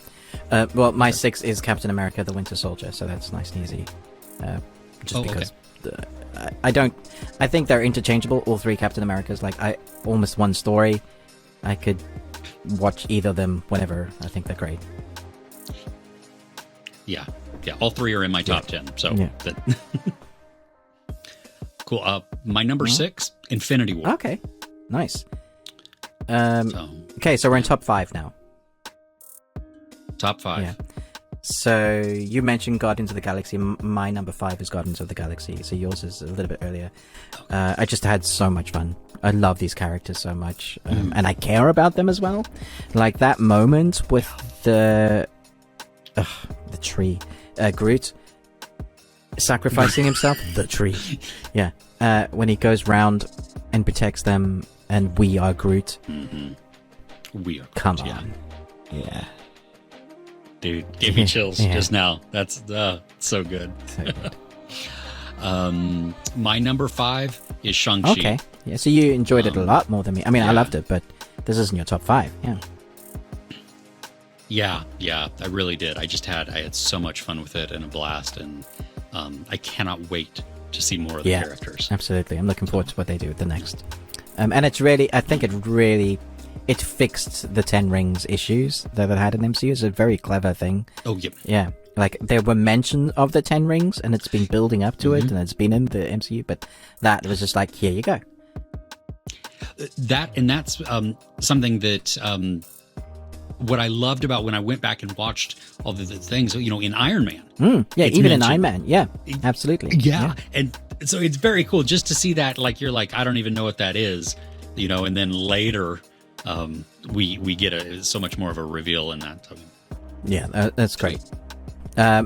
Speaker 1: Well, my 6 is Captain America: The Winter Soldier, so that's nice and easy. Because I think they're interchangeable. All 3 Captain Americas, almost one story. I could watch either of them whenever. I think they're great.
Speaker 2: Yeah. All 3 are in my top 10. So, cool. My number 6, Infinity War.
Speaker 1: Okay, nice. Okay, so we're in top 5 now.
Speaker 2: Top 5.
Speaker 1: Yeah. So you mentioned Guardians of the Galaxy. My number 5 is Guardians of the Galaxy. So yours is a little bit earlier. I just had so much fun I love these characters so much, and I care about them as well. Like that moment with the tree, Groot sacrificing himself, the tree, yeah. When he goes round and protects them, and we are Groot.
Speaker 2: We are.
Speaker 1: Come
Speaker 2: Groot,
Speaker 1: on, yeah.
Speaker 2: Dude, gave me chills just now. That's so good.
Speaker 1: So good.
Speaker 2: My number 5 is Shang-Chi.
Speaker 1: Okay, yeah. So you enjoyed it a lot more than me. I mean, I loved it, but this isn't your top 5.
Speaker 2: Yeah, I really did. I had so much fun with it and a blast, and I cannot wait to see more of the characters.
Speaker 1: Absolutely, I'm looking forward to what they do with the next. And it's really, I think it fixed the 10 Rings issues that it had in MCU. It's a very clever thing.
Speaker 2: Oh, yep.
Speaker 1: Yeah. Like, there were mention of the 10 Rings, and it's been building up to it, and it's been in the MCU, but that was just like, here you go.
Speaker 2: That's something that, what I loved about when I went back and watched all the things, in Iron Man.
Speaker 1: Yeah, even in Iron Man. Yeah, absolutely.
Speaker 2: Yeah. And so it's very cool just to see that, like, you're like, I don't even know what that is, and then later, we get so much more of a reveal in that.
Speaker 1: Yeah, that's great.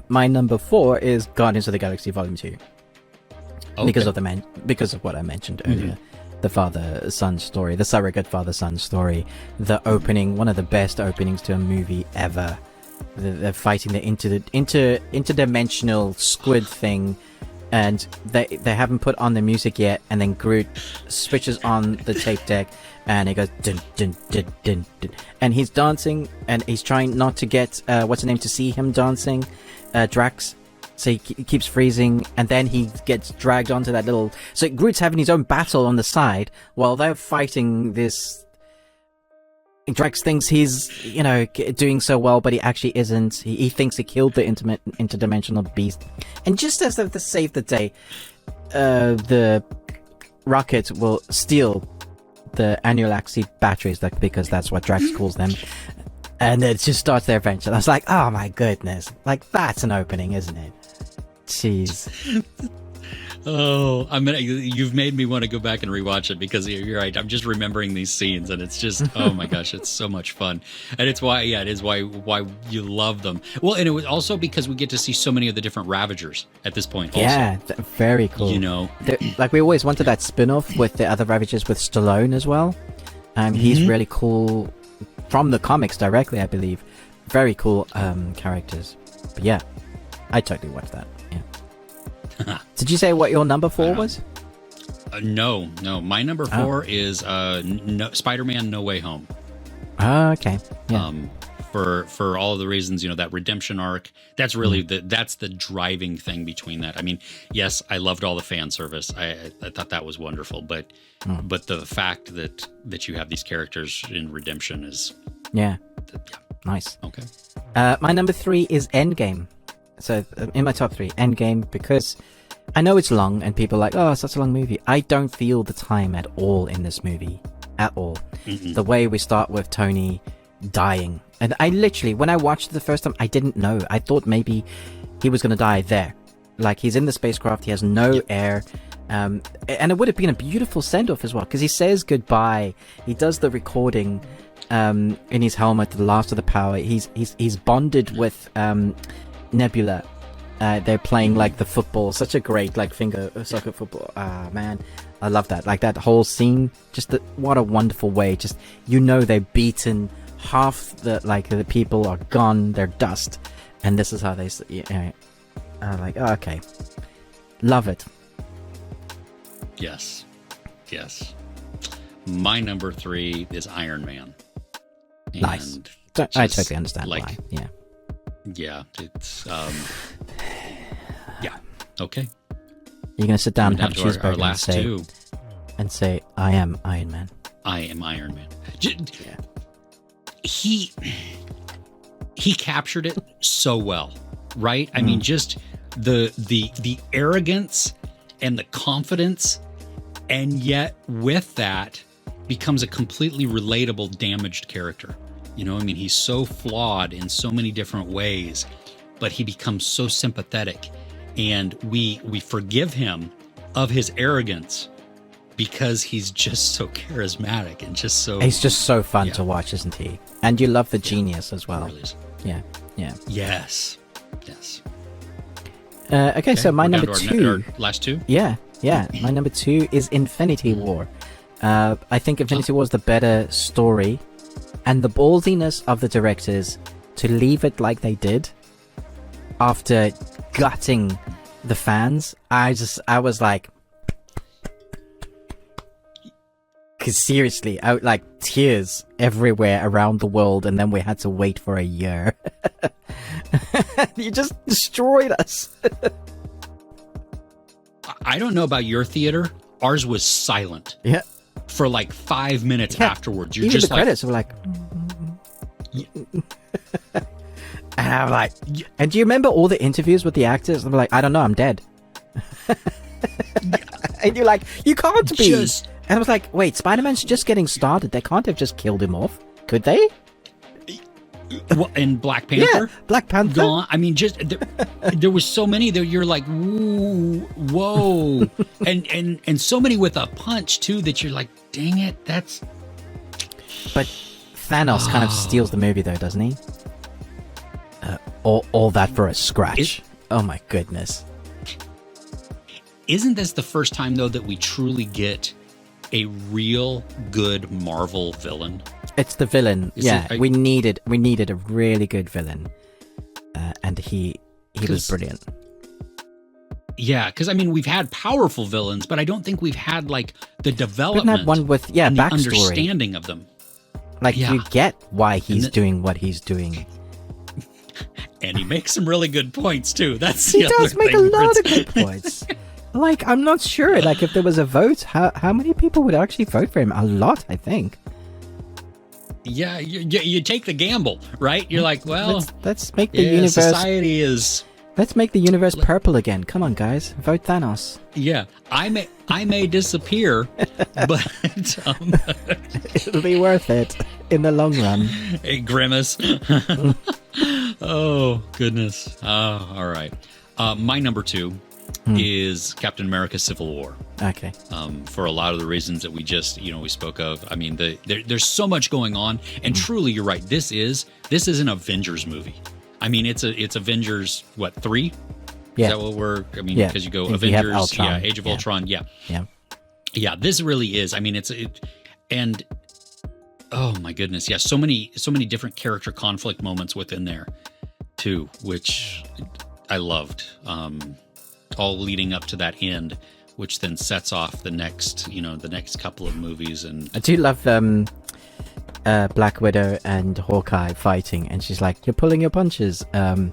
Speaker 1: My number 4 is Guardians of the Galaxy Volume 2. Okay. Because of what I mentioned earlier. The father-son story, the surrogate father-son story, the opening, one of the best openings to a movie ever. They're fighting the interdimensional squid thing, and they haven't put on the music yet, and then Groot switches on the tape deck, and it goes dun dun dun dun dun, and he's dancing, and he's trying not to get what's her name to see him dancing, Drax. So he keeps freezing, and then he gets dragged onto that little... So Groot's having his own battle on the side while they're fighting this... Drax thinks he's, doing so well, but he actually isn't. He thinks he killed the interdimensional beast. And just as to save the day, the Rocket will steal the annual axis batteries, because that's what Drax calls them. And it just starts their adventure. I was like, oh my goodness. Like, that's an opening, isn't it? Jeez.
Speaker 2: Oh, you've made me want to go back and rewatch it, because you're right. I'm just remembering these scenes, and it's just, oh my gosh, it's so much fun. And it's why you love them. Well, and it was also because we get to see so many of the different Ravagers at this point. Also.
Speaker 1: Yeah, very cool. Like, we always wanted that spin-off with the other Ravagers with Stallone as well. He's really cool from the comics directly, I believe. Very cool characters. But yeah, I totally watched that. Yeah. Did you say what your number 4 was?
Speaker 2: No. My number 4 is Spider-Man No Way Home.
Speaker 1: Oh, okay. Yeah.
Speaker 2: For all of the reasons, that redemption arc, that's really that's the driving thing between that. I mean, yes, I loved all the fan service. I thought that was wonderful, but the fact that you have these characters in redemption is
Speaker 1: nice.
Speaker 2: Okay.
Speaker 1: My number 3 is Endgame. So in my top 3, Endgame, because I know it's long and people are like, oh, it's such a long movie. I don't feel the time at all in this movie. At all. The way we start with Tony dying. And I literally, when I watched it the first time, I didn't know. I thought maybe he was going to die there. Like, he's in the spacecraft, he has no air. And it would have been a beautiful send-off as well, because he says goodbye. He does the recording in his helmet, the last of the power. He's bonded with Nebula. They're playing like the football, such a great like soccer football. Man, I love that. Like that whole scene, what a wonderful way. Just they've beaten half the people are gone, they're dust, and this is how they. I'm like, oh, okay, love it.
Speaker 2: Yes. My number 3 is Iron Man. And
Speaker 1: nice. I totally understand why. Yeah.
Speaker 2: Yeah, it's okay.
Speaker 1: You're gonna sit down and have a
Speaker 2: our
Speaker 1: cheeseburger
Speaker 2: last
Speaker 1: and say, I am Iron Man.
Speaker 2: I am Iron Man. He captured it so well, right? I mean, just the arrogance and the confidence, and yet with that becomes a completely relatable, damaged character. He's so flawed in so many different ways, but he becomes so sympathetic, and we forgive him of his arrogance because he's just so charismatic and just so...
Speaker 1: He's just so fun to watch, isn't he? And you love the genius as well.
Speaker 2: Really is.
Speaker 1: Yeah.
Speaker 2: Yes.
Speaker 1: Okay, so my number two...
Speaker 2: Our last two?
Speaker 1: Yeah. My number two is Infinity War. I think Infinity War is the better story, and the ballsiness of the directors to leave it like they did after gutting the fans. I was like, because seriously, like tears everywhere around the world, and then we had to wait for a year. You just destroyed us.
Speaker 2: I don't know about your theater. Ours was silent.
Speaker 1: Yeah.
Speaker 2: For like 5 minutes afterwards. You're
Speaker 1: even
Speaker 2: just
Speaker 1: the
Speaker 2: like...
Speaker 1: credits were like... And I'm like... And do you remember all the interviews with the actors? They were like, I don't know, I'm dead. And you're like, you can't be. And I was like, wait, Spider-Man's just getting started. They can't have just killed him off. Could they?
Speaker 2: And Black Panther?
Speaker 1: Yeah, Black Panther.
Speaker 2: Gone. I mean, just there was so many that you're like, whoa, and so many with a punch too that you're like, dang it, that's.
Speaker 1: But Thanos kind of steals the movie though, doesn't he? All that for a scratch. Oh my goodness!
Speaker 2: Isn't this the first time though that we truly get a real good Marvel villain?
Speaker 1: It's the villain. We needed a really good villain, and he was brilliant.
Speaker 2: Yeah, because I mean we've had powerful villains, but I don't think we've had like the development.
Speaker 1: We haven't had one with and
Speaker 2: the
Speaker 1: backstory,
Speaker 2: understanding of them.
Speaker 1: Like you get why he's doing what he's doing,
Speaker 2: and he makes some really good points too. That's
Speaker 1: he does make a lot of good points. Like I'm not sure. Like if there was a vote, how many people would actually vote for him? A lot, I think.
Speaker 2: Yeah, you take the gamble, right? You're like, well,
Speaker 1: let's make the universe.
Speaker 2: Society is.
Speaker 1: Let's make the universe purple again. Come on, guys, vote Thanos.
Speaker 2: Yeah, I may disappear, but
Speaker 1: it'll be worth it in the long run.
Speaker 2: A grimace. Oh goodness. Oh, all right. My number two is Captain America: Civil War.
Speaker 1: Okay.
Speaker 2: For a lot of the reasons that we just we spoke of. I mean, there's so much going on, and truly, you're right. This is an Avengers movie. I mean, it's Avengers 3?
Speaker 1: Yeah.
Speaker 2: Is that what we're? I mean, because you go Avengers, Age of Ultron, yeah. This really is. I mean, and oh my goodness, yeah, so many different character conflict moments within there too, which I loved. All leading up to that end, which then sets off the next couple of movies. And
Speaker 1: I do love Black Widow and Hawkeye fighting, and she's like, "You're pulling your punches." And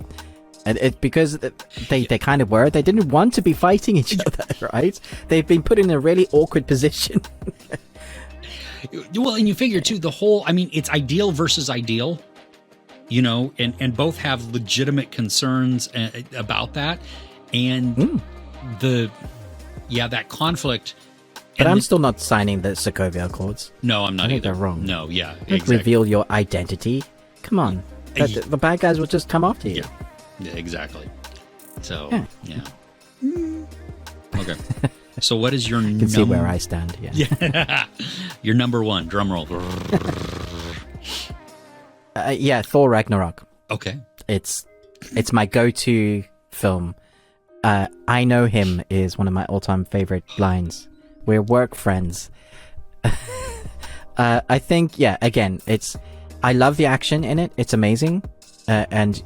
Speaker 1: it because they kind of were. They didn't want to be fighting each other, right? They've been put in a really awkward position.
Speaker 2: Well, and you figure too, the whole. I mean, it's ideal versus ideal, and both have legitimate concerns about that. And that conflict.
Speaker 1: But I'm still not signing the Sokovia Accords.
Speaker 2: No, I'm not
Speaker 1: I think
Speaker 2: either.
Speaker 1: They're wrong.
Speaker 2: No, yeah.
Speaker 1: Don't
Speaker 2: exactly.
Speaker 1: reveal your identity. Come on. The bad guys will just come after you.
Speaker 2: Yeah, exactly. So, yeah. Okay. So what is your
Speaker 1: You can see where I stand.
Speaker 2: Yeah. Your number one, drum roll.
Speaker 1: Thor Ragnarok.
Speaker 2: Okay.
Speaker 1: It's my go-to film. I know him is one of my all-time favorite lines. We're work friends. I think, again, I love the action in it. It's amazing. And,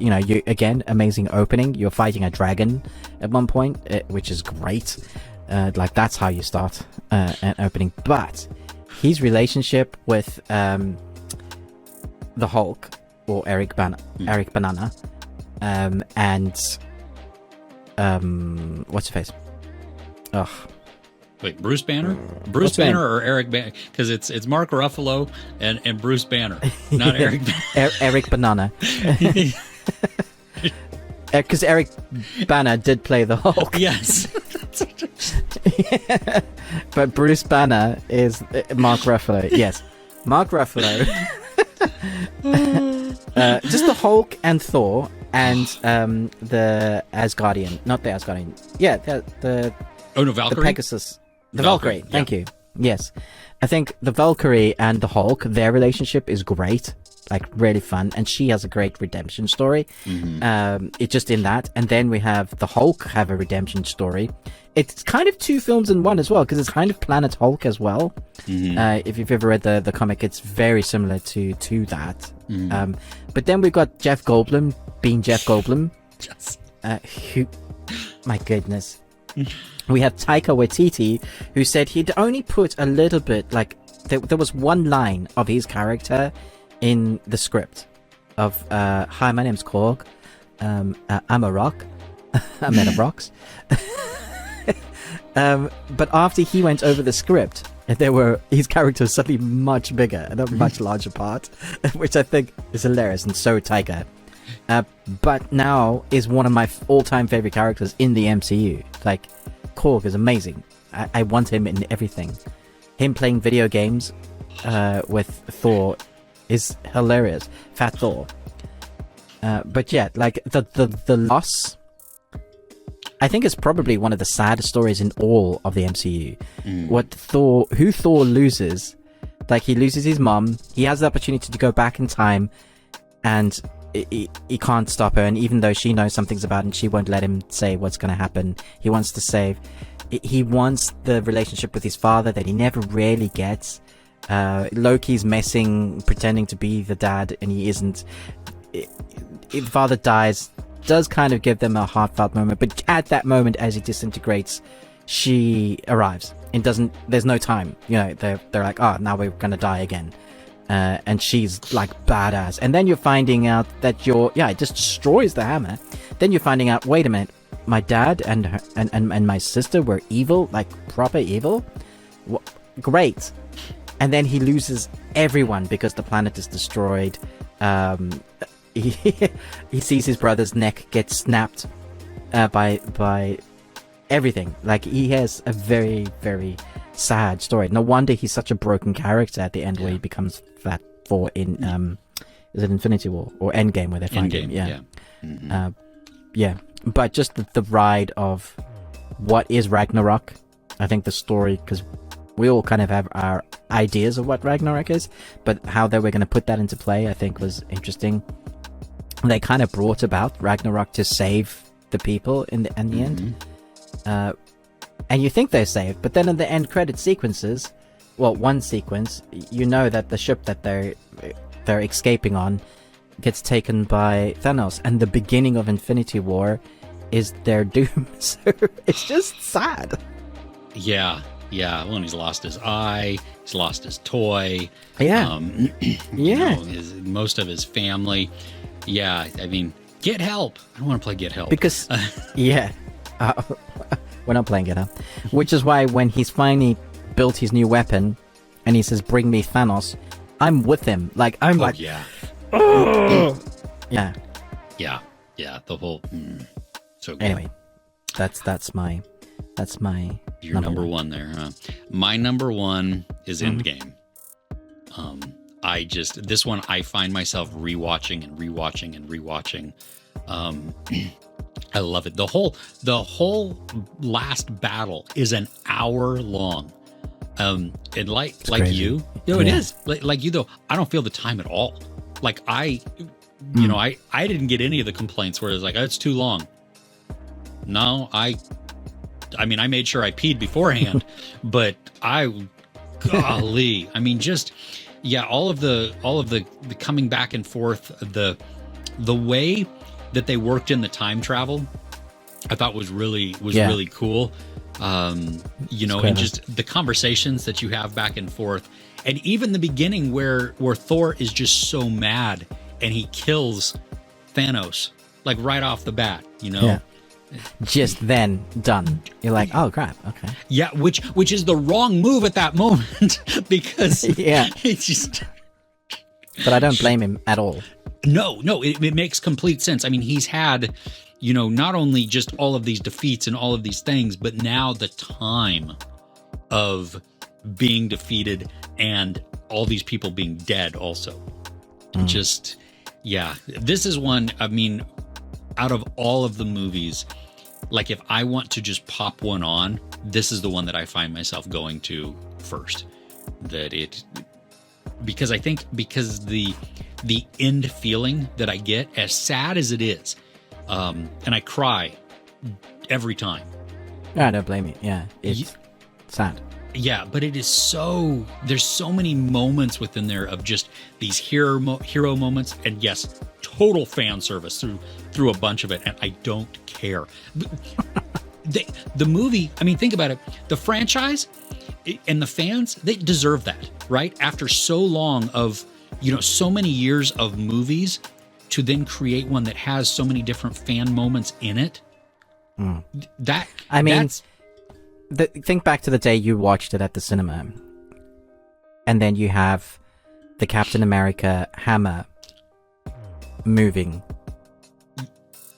Speaker 1: amazing opening. You're fighting a dragon at one point, which is great. That's how you start an opening. But his relationship with the Hulk, or Eric Banana, and what's her face? Ugh.
Speaker 2: Wait, Bruce Banner? Bruce Banner or Eric Banner? Because it's Mark Ruffalo and Bruce Banner, not Eric Banner.
Speaker 1: Eric Banana. Because Eric Banner did play the Hulk.
Speaker 2: Yes.
Speaker 1: Yeah. But Bruce Banner is Mark Ruffalo. Yes. Mark Ruffalo. Just the Hulk and Thor and the Asgardian. Not the Asgardian. Yeah, the
Speaker 2: Valkyrie?
Speaker 1: the Pegasus. The Valkyrie. Thank you. Yes. I think the Valkyrie and the Hulk, their relationship is great. Like, really fun. And she has a great redemption story. It's just in that. And then we have the Hulk have a redemption story. It's kind of two films in one as well, because it's kind of Planet Hulk as well. If you've ever read the comic, it's very similar to that. But then we've got Jeff Goldblum being Jeff Goldblum.
Speaker 2: Yes.
Speaker 1: Who, my goodness. We have Taika Waititi, who said he'd only put a little bit, like, there was one line of his character in the script of, hi, my name's Korg. I'm a rock. I'm made of rocks. But after he went over the script, his character was suddenly much bigger and a much larger part, which I think is hilarious, and so Taika. But now is one of my all-time favorite characters in the MCU. Like, Korg is amazing. I want him in everything. Him playing video games with Thor is hilarious. Fat Thor. But yeah, like the loss, I think, is probably one of the saddest stories in all of the MCU. Who Thor loses, like, he loses his mom. He has the opportunity to go back in time, and he can't stop her. And even though she knows something's about it, she won't let him say what's going to happen. He wants to save. He wants the relationship with his father that he never really gets. Loki's pretending to be the dad, and he isn't. If the father dies, does kind of give them a heartfelt moment, but at that moment, as he disintegrates, she arrives and there's no time, they're like, oh, now we're gonna die again, and she's like badass. And then you're finding out that it just destroys the hammer. Then you're finding out, wait a minute, my dad and my sister were evil, like proper evil. Great. And then he loses everyone because the planet is destroyed. He sees his brother's neck get snapped by everything. Like, he has a very, very sad story. No wonder he's such a broken character at the end, where he becomes Fat Thor in is it Infinity War or Endgame, where they find him? Yeah. But just the ride of what is Ragnarok. I think the story, because we all kind of have our ideas of what Ragnarok is, but how they were going to put that into play, I think, was interesting. They kind of brought about Ragnarok to save the people in the end. And you think they're saved, but then in the end credit sequences, one sequence, that the ship that they're escaping on gets taken by Thanos, and the beginning of Infinity War is their doom. So it's just sad.
Speaker 2: Yeah. Well, he's lost his eye. He's lost his toy.
Speaker 1: Yeah.
Speaker 2: Most of his family. Yeah. I mean, get help. I don't want to play Get Help.
Speaker 1: Because, we're not playing Get Help. Which is why when he's finally built his new weapon and he says, bring me Thanos, I'm with him. Like, I'm like,
Speaker 2: yeah.
Speaker 1: Yeah.
Speaker 2: Yeah. The whole. So good.
Speaker 1: Anyway, that's my
Speaker 2: Your number one there, huh? My number one is Endgame. This one I find myself rewatching. I love it. The whole last battle is an hour long. And like
Speaker 1: crazy.
Speaker 2: you, it is like you though. I don't feel the time at all. Like I didn't get any of the complaints where it's like, oh, it's too long. No, I mean, I made sure I peed beforehand, but golly, I mean, just, all of the coming back and forth, the way that they worked in the time travel, I thought was really cool. And just the conversations that you have back and forth, and even the beginning where Thor is just so mad and he kills Thanos, like right off the bat,
Speaker 1: Yeah. Just then done. You're like, oh crap, okay.
Speaker 2: Yeah, which is the wrong move at that moment because it's just.
Speaker 1: But I don't blame him at all.
Speaker 2: No, it makes complete sense. I mean, he's had, not only just all of these defeats and all of these things, but now the time of being defeated and all these people being dead also. Just, this is one, I mean, out of all of the movies, like if I want to just pop one on, this is the one that I find myself going to first. Because I think the end feeling that I get, as sad as it is, and I cry every time.
Speaker 1: I don't blame you. Yeah, it's sad.
Speaker 2: Yeah, but it is there's so many moments within there of just these hero moments, and yes, total fan service through a bunch of it, and I don't care. The movie, I mean, think about it. The franchise and the fans, they deserve that, right? After so long of, so many years of movies, to then create one that has so many different fan moments in it.
Speaker 1: Think back to the day you watched it at the cinema, and then you have the Captain America hammer moving.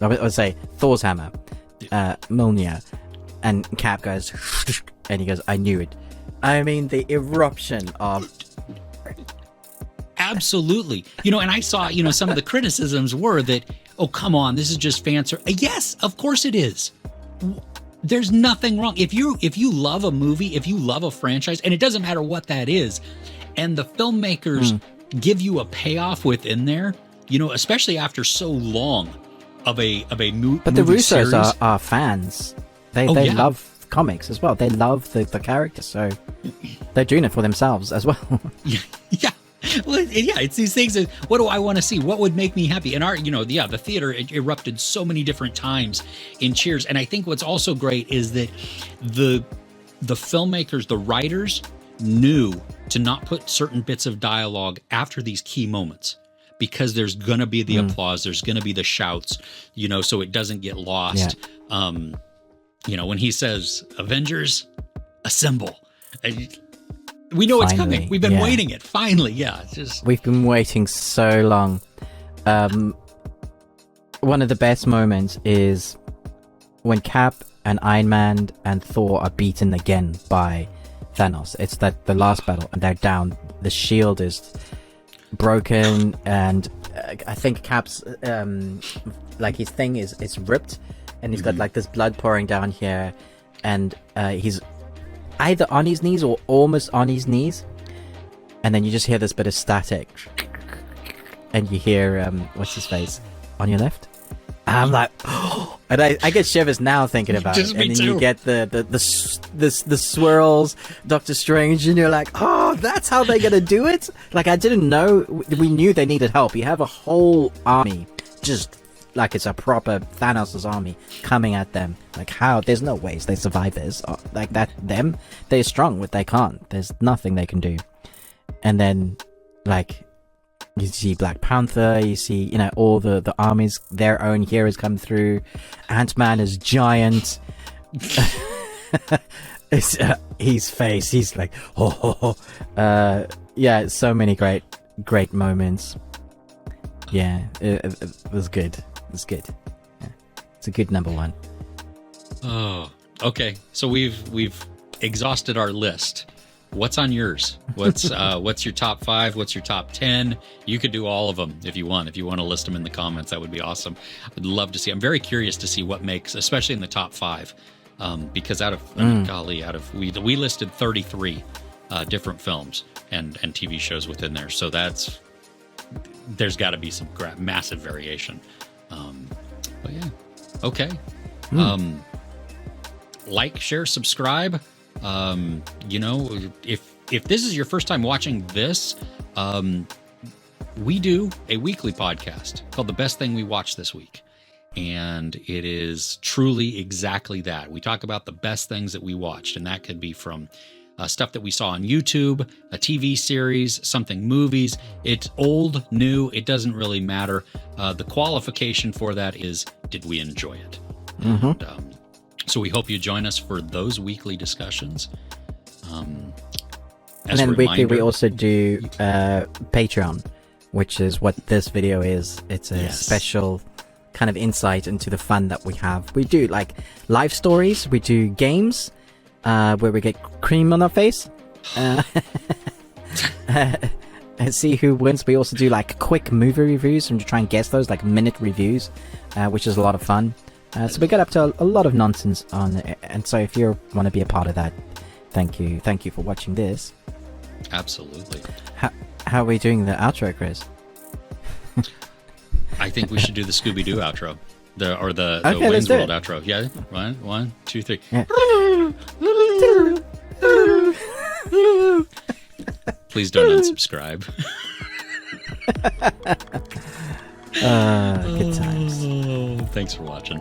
Speaker 1: I would say Thor's hammer, Mjolnir, and Cap goes, and he goes, "I knew it." I mean, the eruption of.
Speaker 2: Absolutely. And I saw, some of the criticisms were that, oh, come on, this is just fan service. Yes, of course it is. There's nothing wrong. If you love a movie, if you love a franchise, and it doesn't matter what that is, and the filmmakers give you a payoff within there, especially after so long of a movie. But
Speaker 1: the Russos
Speaker 2: series,
Speaker 1: are fans. They love comics as well. They love the characters, so they're doing it for themselves as well.
Speaker 2: Yeah. Well, yeah, it's these things that, what do I want to see? What would make me happy? And the theater erupted so many different times in cheers. And I think what's also great is that the filmmakers, the writers, knew to not put certain bits of dialogue after these key moments, because there's going to be the applause, there's going to be the shouts, so it doesn't get lost. Yeah. When he says, "Avengers, assemble." We know it's coming. We've been waiting it. Finally, yeah.
Speaker 1: We've been waiting so long. One of the best moments is when Cap and Iron Man and Thor are beaten again by Thanos. It's the last battle, and they're down. The shield is broken, and I think Cap's his thing is ripped, and he's got like this blood pouring down here, and he's either on his knees or almost on his knees, and then you just hear this bit of static, and you hear what's his face on your left. I'm like, oh, and I get shivers now thinking about it. And then you get the swirls, Doctor Strange, and you're like, oh, that's how they're gonna do it. Like, I didn't know. We knew they needed help. You have a whole army, just like it's a proper Thanos' army coming at them. Like, how? There's no ways they survive this. Like that, they're strong, but they can't. There's nothing they can do. And then, like, you see Black Panther, you see, all the armies, their own heroes come through. Ant-Man is giant. It's his face, he's like, yeah, so many great moments. Yeah, it was good. It's good. Yeah. It's a good number one.
Speaker 2: Oh, okay. So we've exhausted our list. What's on yours? What's your top 5? What's your top 10? You could do all of them if you want. If you want to list them in the comments, that would be awesome. I'd love to see. I'm very curious to see what makes, especially in the top 5, because we listed 33 different films and TV shows within there. So there's got to be some massive variation. But yeah, okay. Like, share, subscribe. If this is your first time watching this, we do a weekly podcast called The Best Thing We Watched This Week. And it is truly exactly that. We talk about the best things that we watched, and that could be from stuff that we saw on YouTube, a TV series, movies. It's old, new, it doesn't really matter. The qualification for that is, did we enjoy it? And, so we hope you join us for those weekly discussions.
Speaker 1: And then weekly we also do Patreon, which is what this video is. It's a special kind of insight into the fun that we have. We do like live stories, we do games where we get cream on our face and see who wins. We also do like quick movie reviews and try and guess those, like minute reviews, which is a lot of fun. So we get up to a lot of nonsense on it. And so if you want to be a part of that, Thank you for watching this.
Speaker 2: Absolutely.
Speaker 1: How are we doing the outro, Chris?
Speaker 2: I think we should do the Scooby-Doo outro. The
Speaker 1: Okay,
Speaker 2: Wayne's World
Speaker 1: it.
Speaker 2: outro. Yeah? One, two, three.
Speaker 1: Yeah.
Speaker 2: Please don't unsubscribe.
Speaker 1: Good times.
Speaker 2: Thanks for watching.